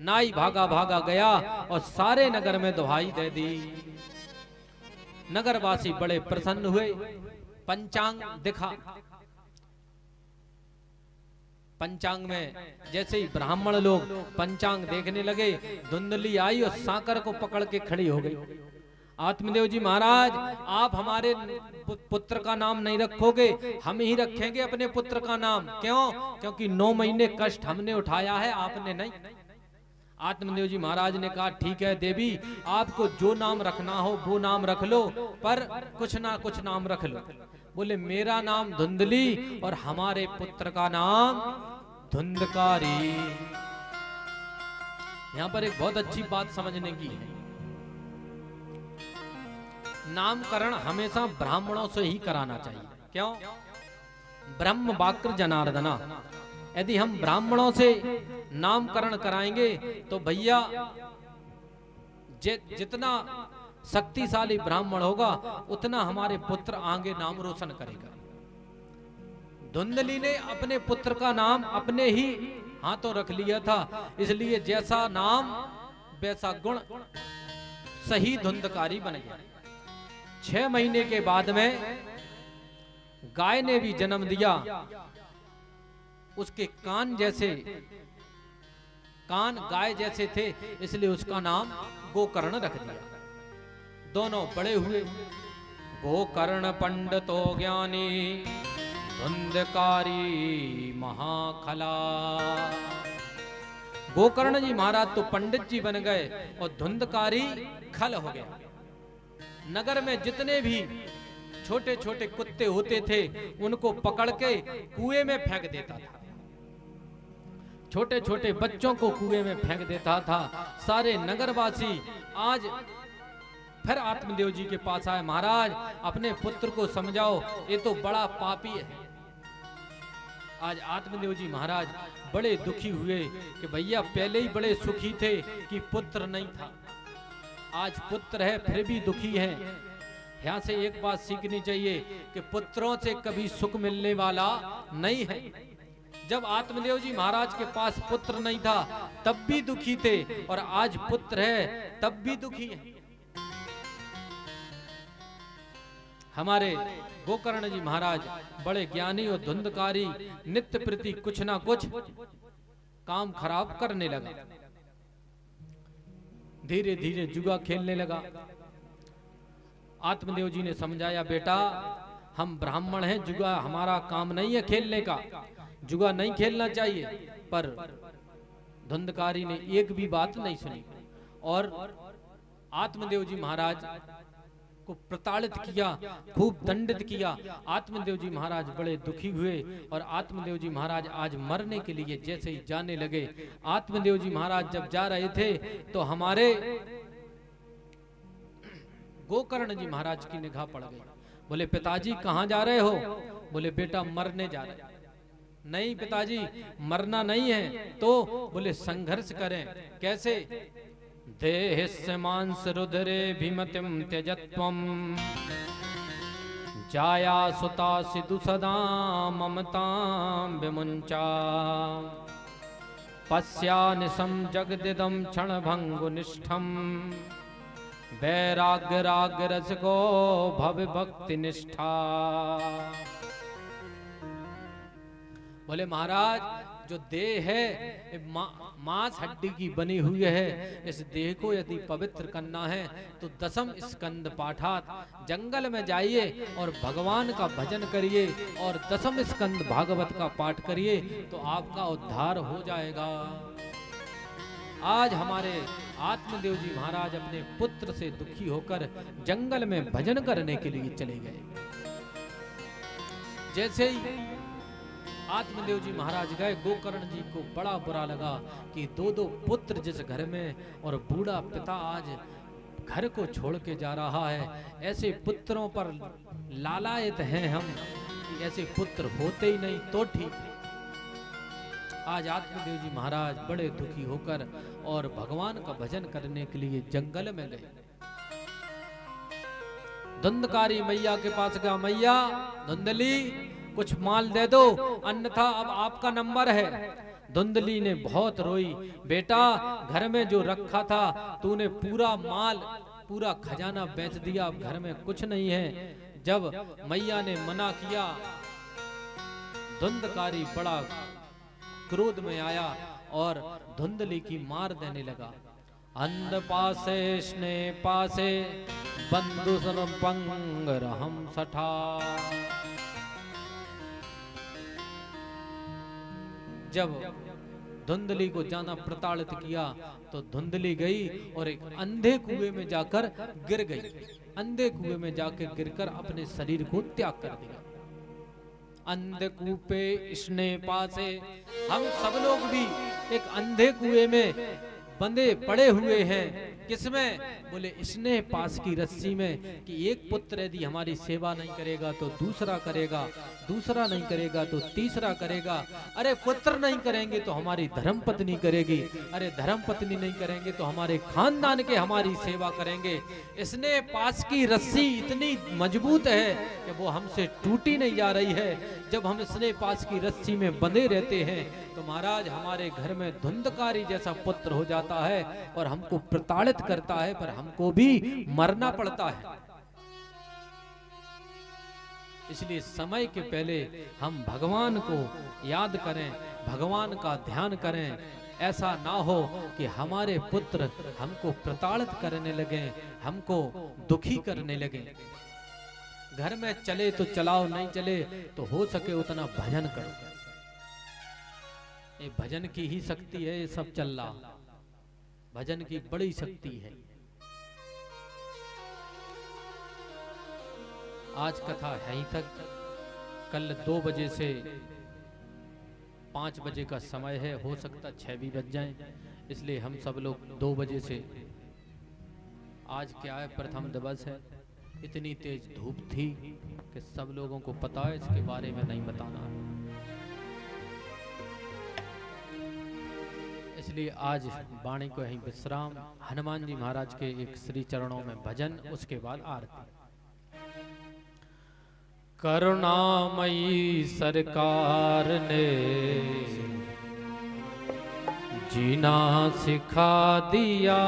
नाई भागा भागा गया और सारे नगर में दुहाई दे दी। नगरवासी बड़े प्रसन्न हुए। पंचांग दिखा। पंचांग में जैसे ही ब्राह्मण लोग पंचांग देखने लगे, धुंधली आई और सांकर को पकड़ के खड़ी हो गई। आत्मदेव जी महाराज, आप हमारे पुत्र का नाम नहीं रखोगे, हम ही रखेंगे अपने पुत्र का नाम। क्यों? क्योंकि 9 महीने कष्ट हमने उठाया है, आपने नहीं। आत्मदेव जी महाराज ने कहा ठीक है देवी, आपको जो नाम रखना हो वो नाम रख लो, पर कुछ ना कुछ नाम रख लो। बोले मेरा नाम धुंधली और हमारे पुत्र का नाम धुंधकारी। यहां पर एक बहुत अच्छी बात समझने की है। नामकरण हमेशा ब्राह्मणों से ही कराना चाहिए। क्यों? ब्रह्म वाक्र जनार्दना। यदि हम ब्राह्मणों से नामकरण कराएंगे तो भैया जितना शक्तिशाली ब्राह्मण होगा उतना हमारे पुत्र आगे नाम रोशन करेगा। धुंधली ने अपने पुत्र का नाम अपने ही हाथों रख लिया था, इसलिए जैसा नाम वैसा गुण, सही धुंधकारी बन गया। 6 महीने के बाद में गाय ने भी जन्म दिया। उसके कान गाय जैसे थे, इसलिए उसका नाम गोकर्ण रख दिया। दोनों बड़े हुए। गोकर्ण पंडितो ज्ञानी धुंधकारी महाखला। गोकर्ण जी महाराज तो पंडित जी बन गए और धुंधकारी खल हो गया। नगर में जितने भी छोटे छोटे कुत्ते होते थे उनको पकड़ के कुएं में फेंक देता था। छोटे छोटे बच्चों को कुएं में फेंक देता था। सारे नगरवासी आज फिर आत्मदेव जी के पास आए, महाराज अपने पुत्र को समझाओ, ये तो बड़ा पापी है। आज आत्मदेव जी महाराज बड़े दुखी हुए कि भैया पहले ही बड़े सुखी थे कि पुत्र नहीं था, आज पुत्र है फिर भी दुखी है। यहां से एक बात सीखनी चाहिए कि पुत्रों से कभी सुख मिलने वाला नहीं है। जब आत्मदेव जी महाराज के पास पुत्र नहीं था तब भी दुखी थे, और आज पुत्र है तब भी दुखी है। हमारे गोकर्ण जी महाराज बड़े ज्ञानी और धुंधकारी, नित्य प्रति कुछ ना कुछ काम खराब करने लगा। धीरे धीरे जुआ खेलने लगा। आत्मदेव जी ने समझाया, बेटा हम ब्राह्मण हैं, जुआ हमारा काम नहीं है खेलने का, जुआ नहीं खेलना चाहिए। पर धुंधकारी ने एक भी बात नहीं सुनी और आत्मदेव जी महाराज को प्रताड़ित किया, खूब दंडित किया। आत्मदेव जी महाराज बड़े दुखी हुए और आत्मदेव जी महाराज आज मरने के लिए जैसे ही जाने लगे, आत्मदेव जी महाराज जब जा रहे थे तो हमारे गोकर्ण जी महाराज की निगाह पड़ गई। बोले पिताजी कहाँ जा रहे हो? बोले बेटा मरने जा रहे। नहीं पिताजी मरना नहीं है। तो बोले संघर्ष करें। कैसे? देहस्य मांस रुद्रे भीमतिम त्यजत्वम जाया सुता सिदु सदा ममतां विमुंचा पश्यानिशं जगदिदं क्षणभंगुनिष्ठं वैराग्य राग रसको भव भक्ति निष्ठा। बोले महाराज जो देह है मांस हड्डी की बनी हुई है, इस देह को यदि पवित्र करना है तो 10म स्कंद पाठात जंगल में जाइए और भगवान का भजन करिए और 10म स्कंद भागवत का पाठ करिए तो आपका उद्धार हो जाएगा। आज हमारे आत्मदेव जी महाराज अपने पुत्र से दुखी होकर जंगल में भजन करने के लिए चले गए। जैसे ही आत्मदेव जी महाराज गए, गोकर्ण जी को बड़ा बुरा लगा कि 2-2 पुत्र जिस घर में और बूढ़ा पिता आज घर को छोड़ के जा रहा है, ऐसे पुत्रों पर लालायत हैं हम कि ऐसे पुत्र होते ही नहीं तो ठीक। आज आत्मदेव जी महाराज बड़े दुखी होकर और भगवान का भजन करने के लिए जंगल में गए। धुंधकारी मैया के पास गया, मैया धुंधली कुछ माल दे दो, अन्यथा अब आपका नंबर है। धुंधली ने बहुत रोई, बेटा घर में जो रखा था तूने पूरा माल पूरा खजाना बेच दिया, अब घर में कुछ नहीं है। जब मैया ने मना किया, धुंधकारी बड़ा क्रोध में आया और धुंधली की मार देने लगा। अंध पासे स्नेह पासे बंधु पंग रहम सठा। जब धुंधली को जाना प्रताड़ित किया तो धुंधली गई और एक अंधे कुएं में जाकर गिर गई। अंधे कुएं में जाकर गिरकर अपने शरीर को त्याग कर दिया। अंधे कूपे स्नेह पासे, हम सब लोग भी एक अंधे कुएं में बंधे पड़े हुए हैं। किसमें? बोले स्नेह पास की रस्सी में, कि एक पुत्र यदि हमारी सेवा नहीं करेगा तो दूसरा करेगा, दूसरा नहीं करेगा तो तीसरा करेगा। अरे पुत्र नहीं करेंगे तो हमारी धर्म पत्नी करेगी, अरे धर्म पत्नी नहीं करेंगे तो हमारे खानदान के हमारी सेवा करेंगे। स्नेह पास की रस्सी इतनी मजबूत है कि वो हमसे टूटी नहीं जा रही है। जब हम स्नेह पास की रस्सी में बंधे रहते हैं तो महाराज हमारे घर में धुंधकारी जैसा पुत्र हो जाता है और हमको प्रताड़ित करता है, पर हमको भी मरना पड़ता है। इसलिए समय के पहले हम भगवान को याद करें, भगवान का ध्यान करें। ऐसा ना हो कि हमारे पुत्र हमको प्रताड़ित करने लगे, हमको दुखी करने लगे। घर में चले तो चलाओ, नहीं चले तो हो सके उतना भजन करो। ये भजन की ही शक्ति है, ये सब चल रहा। भजन की बड़ी शक्ति है। आज कथा यहीं तक। कल 2 बजे से 5 बजे का समय है, हो सकता 6 भी बज जाएं, इसलिए हम सब लोग 2 बजे से। आज क्या है, प्रथम दिवस है। इतनी तेज धूप थी कि सब लोगों को पता है, इसके बारे में नहीं बताना है। इसलिए आज वाणी को यहीं विश्राम। हनुमान जी महाराज के एक श्री चरणों में भजन, उसके बाद आरती। करुणामयी सरकार ने जीना सिखा दिया,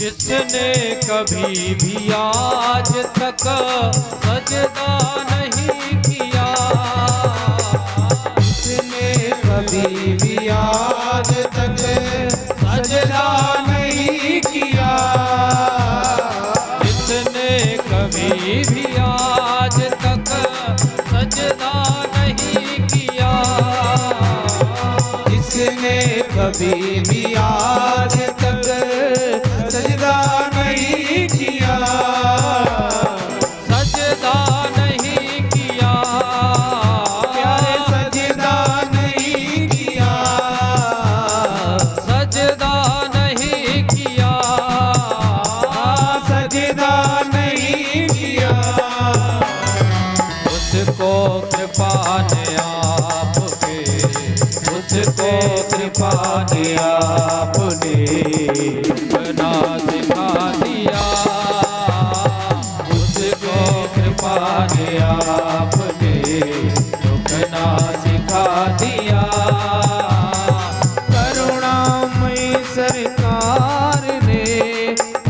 जिसने कभी भी आज तक सजदा नहीं किया, जिसने कभी भी आज तक सजदा नहीं किया, जिसने कभी भी आज तक सजदा नहीं किया, जिसने कभी भी आज तक सजदा नहीं किया, सजदा नहीं किया, प्यारे सजदा नहीं किया, सजदा नहीं किया, सजदा नहीं किया। उसको कृपा ने आपके, उसको कृपा ने आपने बना सिखा दिया, उसको कृपा ने आपने रुकना सिखा दिया। करुणामयी सरकार ने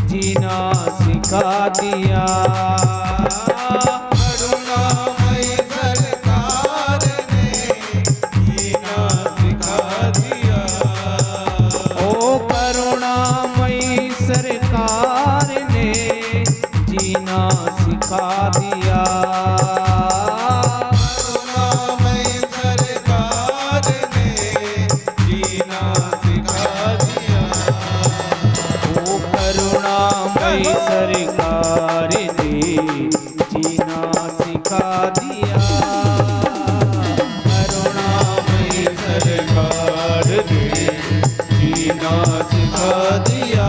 जीना सिखा दिया, करुणामयी सरकार ने जीना सिखा दिया, ओ करुणामयी सरकार ने जीना सिखा दिया, करुणामयी सरकार ने जीना सिखा दिया, ओ करुणामयी सरकार ने जीना सिखा दिया, करुणामयी सरकार ने जीना सिखा दिया।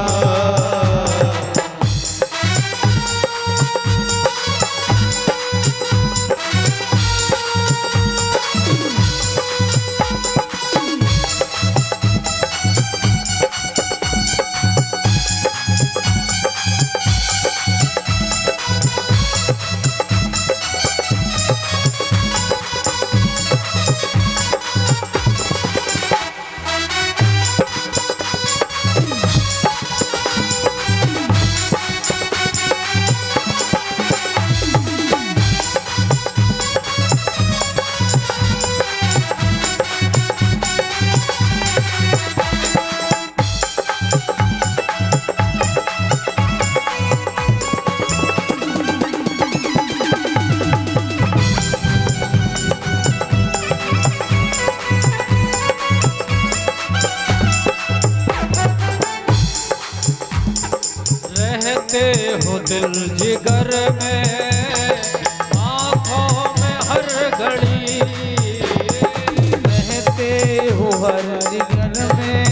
रहते हो दिल जिगर में, आँखों में हर घड़ी, रहते हो हर जिगर में,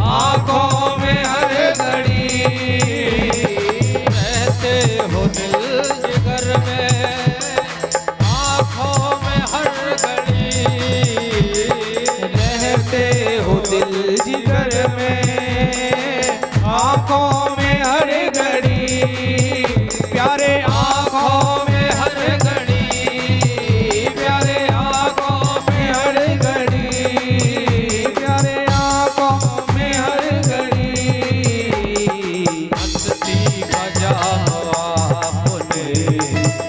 आँखों में हर घड़ी, रहते हो दिल जिगर में, आँखों में हर घड़ी, रहते हो दिल जिगर में, आँखों में हर घड़ी, प्यारे आँखों में हर घड़ी, प्यारे आँखों में हर घड़ी, प्यारे आँखों में हर घड़ी, मस्ती का जाम आपने,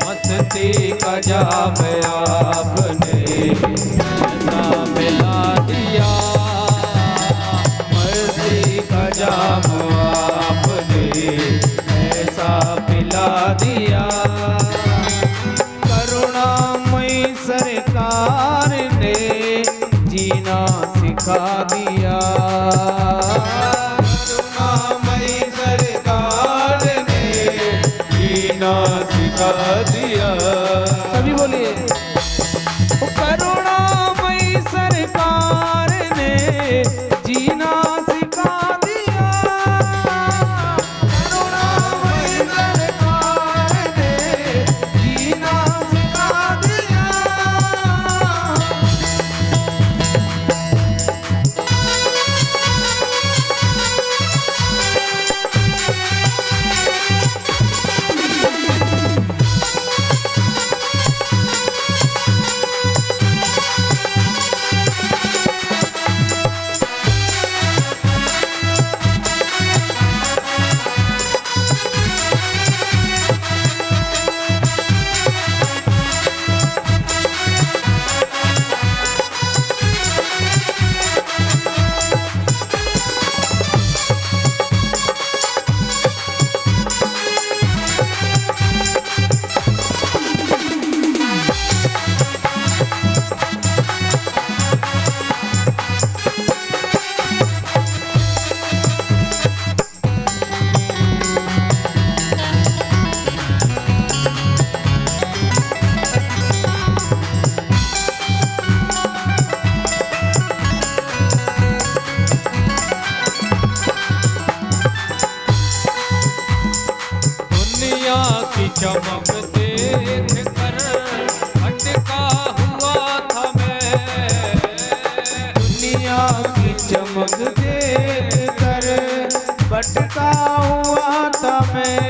मस्ती का जाम आपने ऐसा मिला दिया, मस्ती का जाम आपने ऐसा पिला दिया, करुणामयी सरकार ने जीना सिखा दिया, करुणामयी सरकार ने जीना सिखा दिया। सभी बोलिए, ओ करुणामयी सरकार ने जीना सिखा दिया, करुणामयी सरकार ने जीना सिखा दिया। चमक देख कर भटका हुआ था मैं। दुनिया की चमक देख कर भटका हुआ था मैं।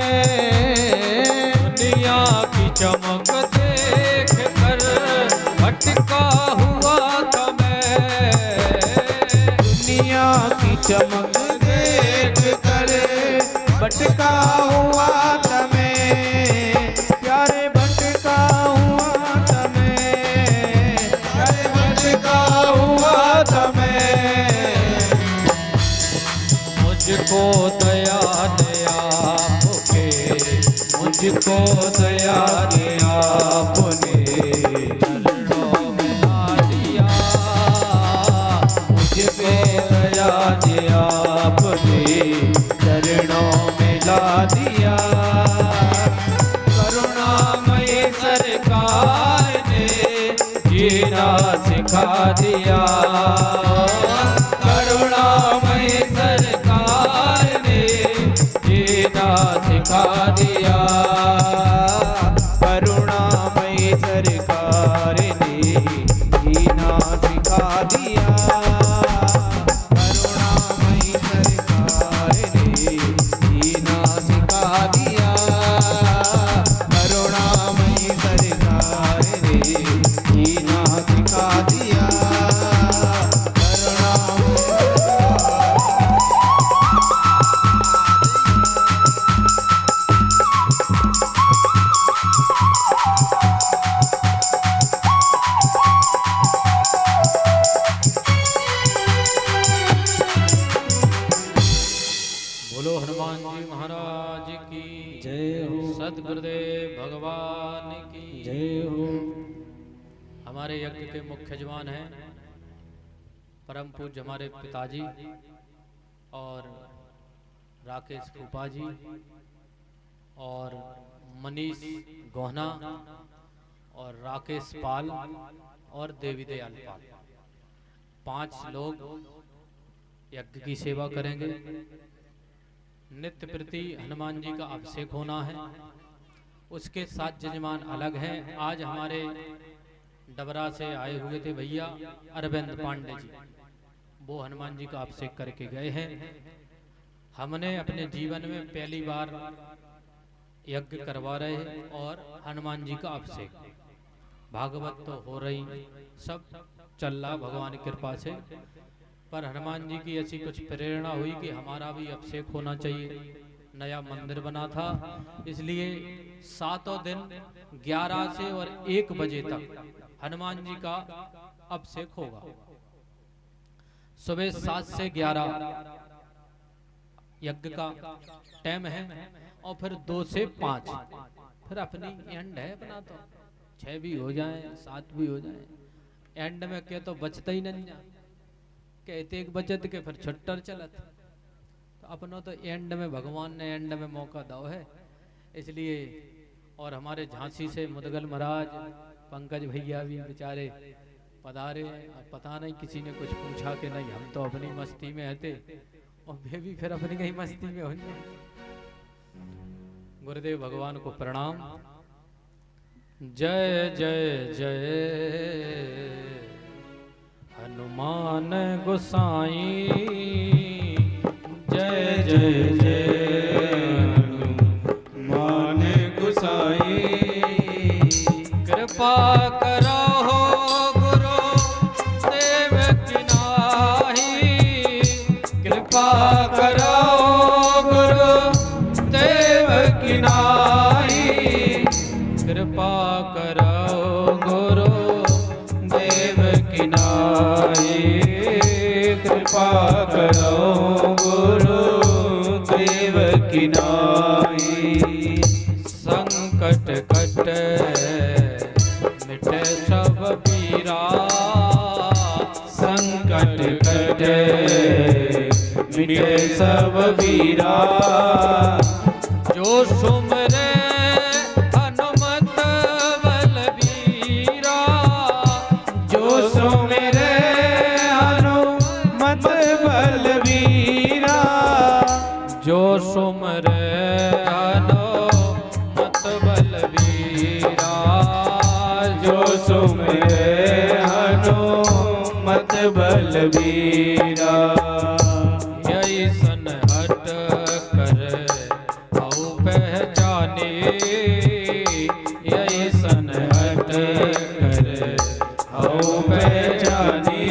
दुनिया की चमक देख कर भटका हुआ था मैं। दुनिया की चमक देख कर भटका हुआ था मैं। प्यारे भटका हुआ था मैं। प्यारे भटका हुआ था मैं। मुझको दया ने आपके, मुझको दया ने आपने चरणों में ला दिया। मुझ पे दया ने आपने चरणों में ला दिया। करुणामय सरकार ने जीना सिखा दिया। करुणामय सरकार ने जीना सिखा दिया। करुणामय सरकार ने जीना सिखा दिया। करुणामय सरकार ने जीना सिखा दिया। करुणामय सरकार ने जीना सिखा दिया। बोलो हनुमान जी महाराज की जय हो। सद्गुरुदेव भगवान की जय हो। हमारे यज्ञ के मुख्य जवान हैं परम पूज्य हमारे पिताजी और राकेश फूफा जी और मनीष गोहना और राकेश पाल और देवी दयाल पाल, 5 लोग यज्ञ की सेवा करेंगे। नित्य प्रति हनुमान जी का अभिषेक होना है। उसके 7 जजमान अलग हैं। आज हमारे डबरा से आए हुए थे भैया अरविंद पांडे जी, वो हनुमान जी का अभिषेक करके गए हैं। हमने अपने जीवन में पहली बार यज्ञ करवा रहे हैं और हनुमान जी का अभिषेक। भागवत तो हो रही, सब चल रहा भगवान की कृपा से, पर हनुमान जी की ऐसी कुछ प्रेरणा हुई कि हमारा भी अभिषेक होना चाहिए। नया मंदिर बना था, इसलिए 7 दिन 11 से और 1 बजे तक हनुमान जी का अभिषेक होगा। सुबह 7 से 11 यज्ञ का टाइम है और फिर 2 से 5 फिर अपनी एंड है अपना, तो 6 भी हो जाए 7 भी हो जाए, एंड में क्या तो बचता ही नहीं जा, कहते एक बचत के फिर छुट्टर चलत। तो अपनों तो एंड में भगवान ने एंड में मौका दाव है, इसलिए। और हमारे झांसी से मुदगल महाराज पंकज भैया भी बेचारे पधारे। अब पता नहीं किसी ने कुछ पूछा कि नहीं, हम तो अपनी मस्ती में थे और वे भी फिर अपनी कहीं मस्ती में होंगे। गुरुदेव भगवान को प्रणाम। जय जय जय हनुमान गोसाई, जय जय जय हनुमान गोसाई। कृपा करो गुरु देव की नाही, कृपा करो गुरु देव की नाही, कृपा करो गुरु देव की नाही, कृपा करो गुरु देव की नाई। संकट कट मिटे सब पीरा, संकट कटे मिटे सब पीरा। जो सुमरे हनुमत बलबीरा, जो सुमिरे हनुमत बलबीरा। जो सुमरे हनुमत बलबीरा, बलवीरा। ऐसन हट कर हऊ पहचाने, ऐसन हट कर हऊ पहचानी।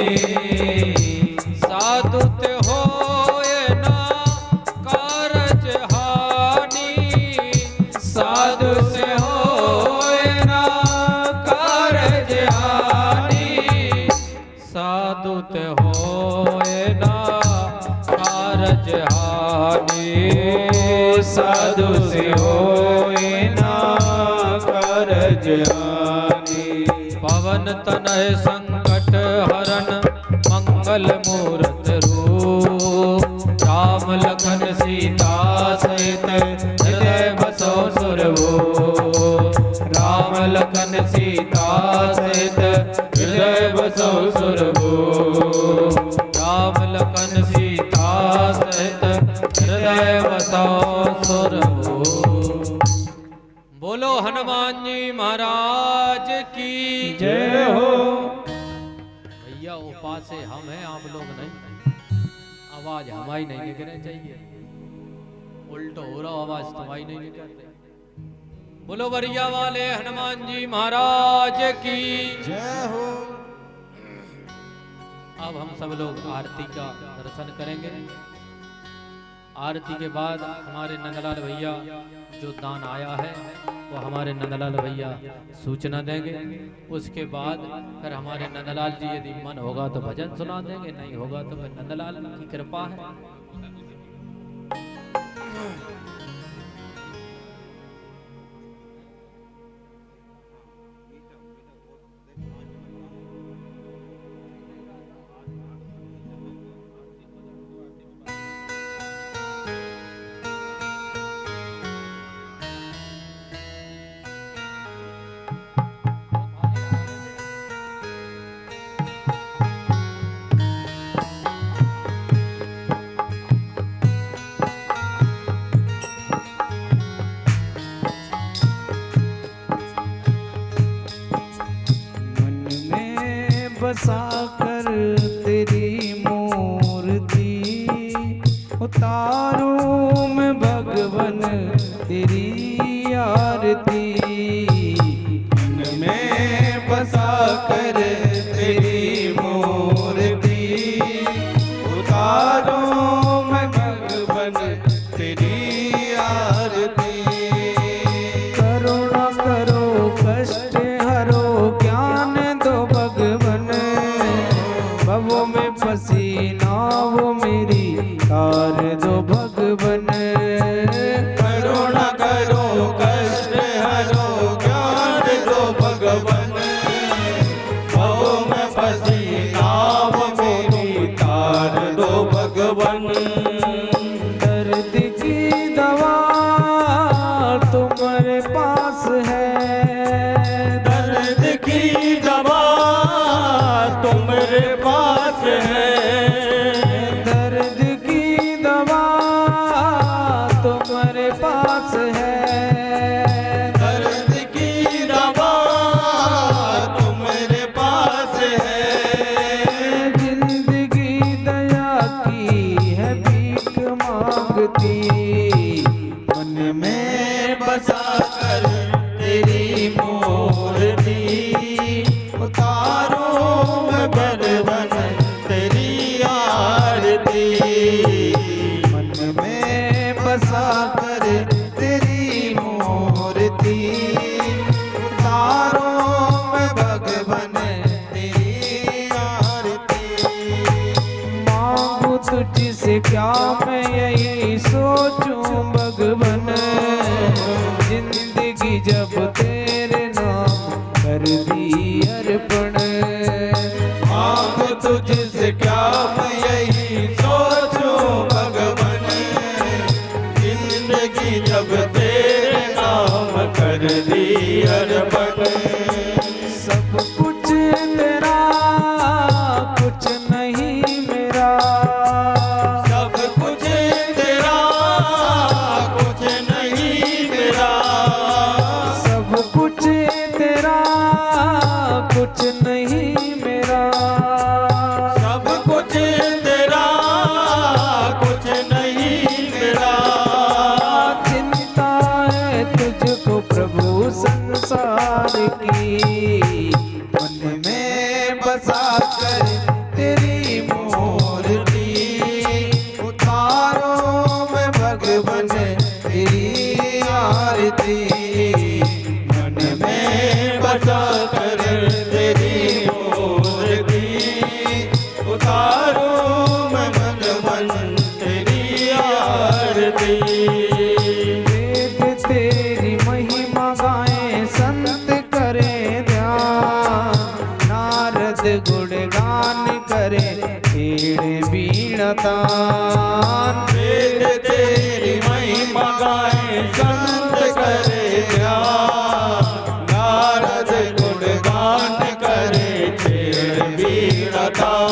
साधु ते होए ना कारज हानि, साधु से होए ना कारज हानि। साधु ते होए ना कारज हानि। साधु से होए ना कारज हानि। पवन तनय संकट हरन मंगल मूरत रूप, राम लखन सीता सहित हृदय बसो सुरभूप। राम लखन सीता सहित हृदय बसो सुरभूप। राम लखन सीता सहित हृदय बसो सुरभूप। बोलो हनुमान जी महाराज की जय हो। भैया उपास से हम हैं, आप लोग नहीं। आवाज हमारी नहीं निकलनी चाहिए, उल्टा हो रहा आवाज तुम्हारी नहीं निकलती। बोलो बरिया वाले हनुमान जी महाराज की जय हो। अब हम सब लोग आरती का दर्शन करेंगे। आरती के बाद हमारे नंदलाल भैया जो दान आया है वो हमारे नंदलाल भैया सूचना देंगे। उसके बाद फिर हमारे नंदलाल जी यदि मन होगा तो भजन सुना देंगे, नहीं होगा तो फिर नंदलाल की कृपा है। बसाकर तेरी मूर्ति, उतारूं मैं भगवन तेरी आरती। मन में बसाकर तेरी मूर्ति, उतारूं मैं भगवन तेरी आरती। करुणा करो कष्ट हरो ज्ञान दो भगवन, भवों में फंसी नाव मेरी तार दो भगवन। करुणा करो कष्ट हरो ज्ञान दो भगवन, भवों में फंसी नाव मेरी तार दो भगवन। दर्द की दवा तुम्हारे पास है, दर्द की दवा तुम्हारे पास है। दर्द की दवा तुम्हारे पास है, दर्द की दवा तुम्हारे पास है। जिंदगी दया की है भीख मांगती, मन में बसा कर तेरी मूर्ति, उतारो मैं भगवन तेरी आरती। मन में बसा कर तेरी मूर्ति, उतारो मैं भगवन तेरी आरती। मांगू तुझसे क्या मैं यही सोचूं भगवन, जिंदगी जब तेरे नाम कर दी अर्पण। मांग तुझसे क्या मैं यही सोचूं भगवन, जिंदगी जब तेरे नाम कर दी अर्पण। सब कुछ तेरा कुछ नहीं मेरा, सब कुछ तेरा कुछ बीणतान। वेद तेरी महिमा गाए संत करे ध्यान, नारद गुणगान करे छेड़ बीणतान।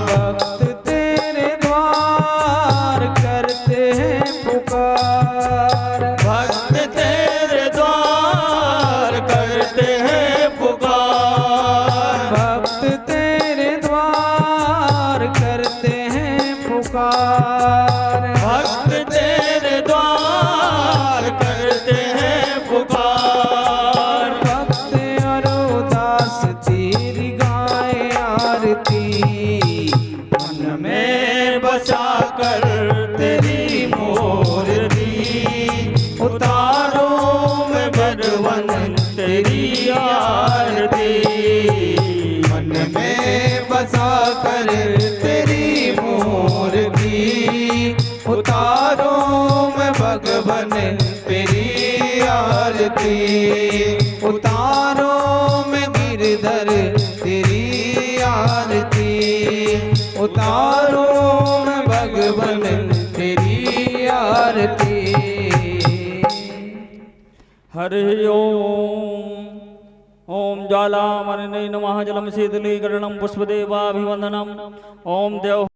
भक्त तेरे द्वार करते हैं पुकार, भक्त तेरे द्वार करते हैं पुकार, भक्त तेरे द्वार करते हैं पुकार। भक्त तेरे द्वार करते हैं पुकार। भक्त और उदास तेरी गाए आरती, मन में बसा कर तेरी मूर्ति, उतारो मैं भगवन तेरी आरती। मन में बसा कर तेरी मूर्ति, उतारो मैं भगवन तेरी आरती। उतारो मैं गिरधर तेरी आरती, उतारो मैं भगवन तेरी आरती। हरि ओम। ओम ज्वालामरणे नमः जलम शीतलीकरणं पुष्पदेवाभिवंदनम्। ओम देव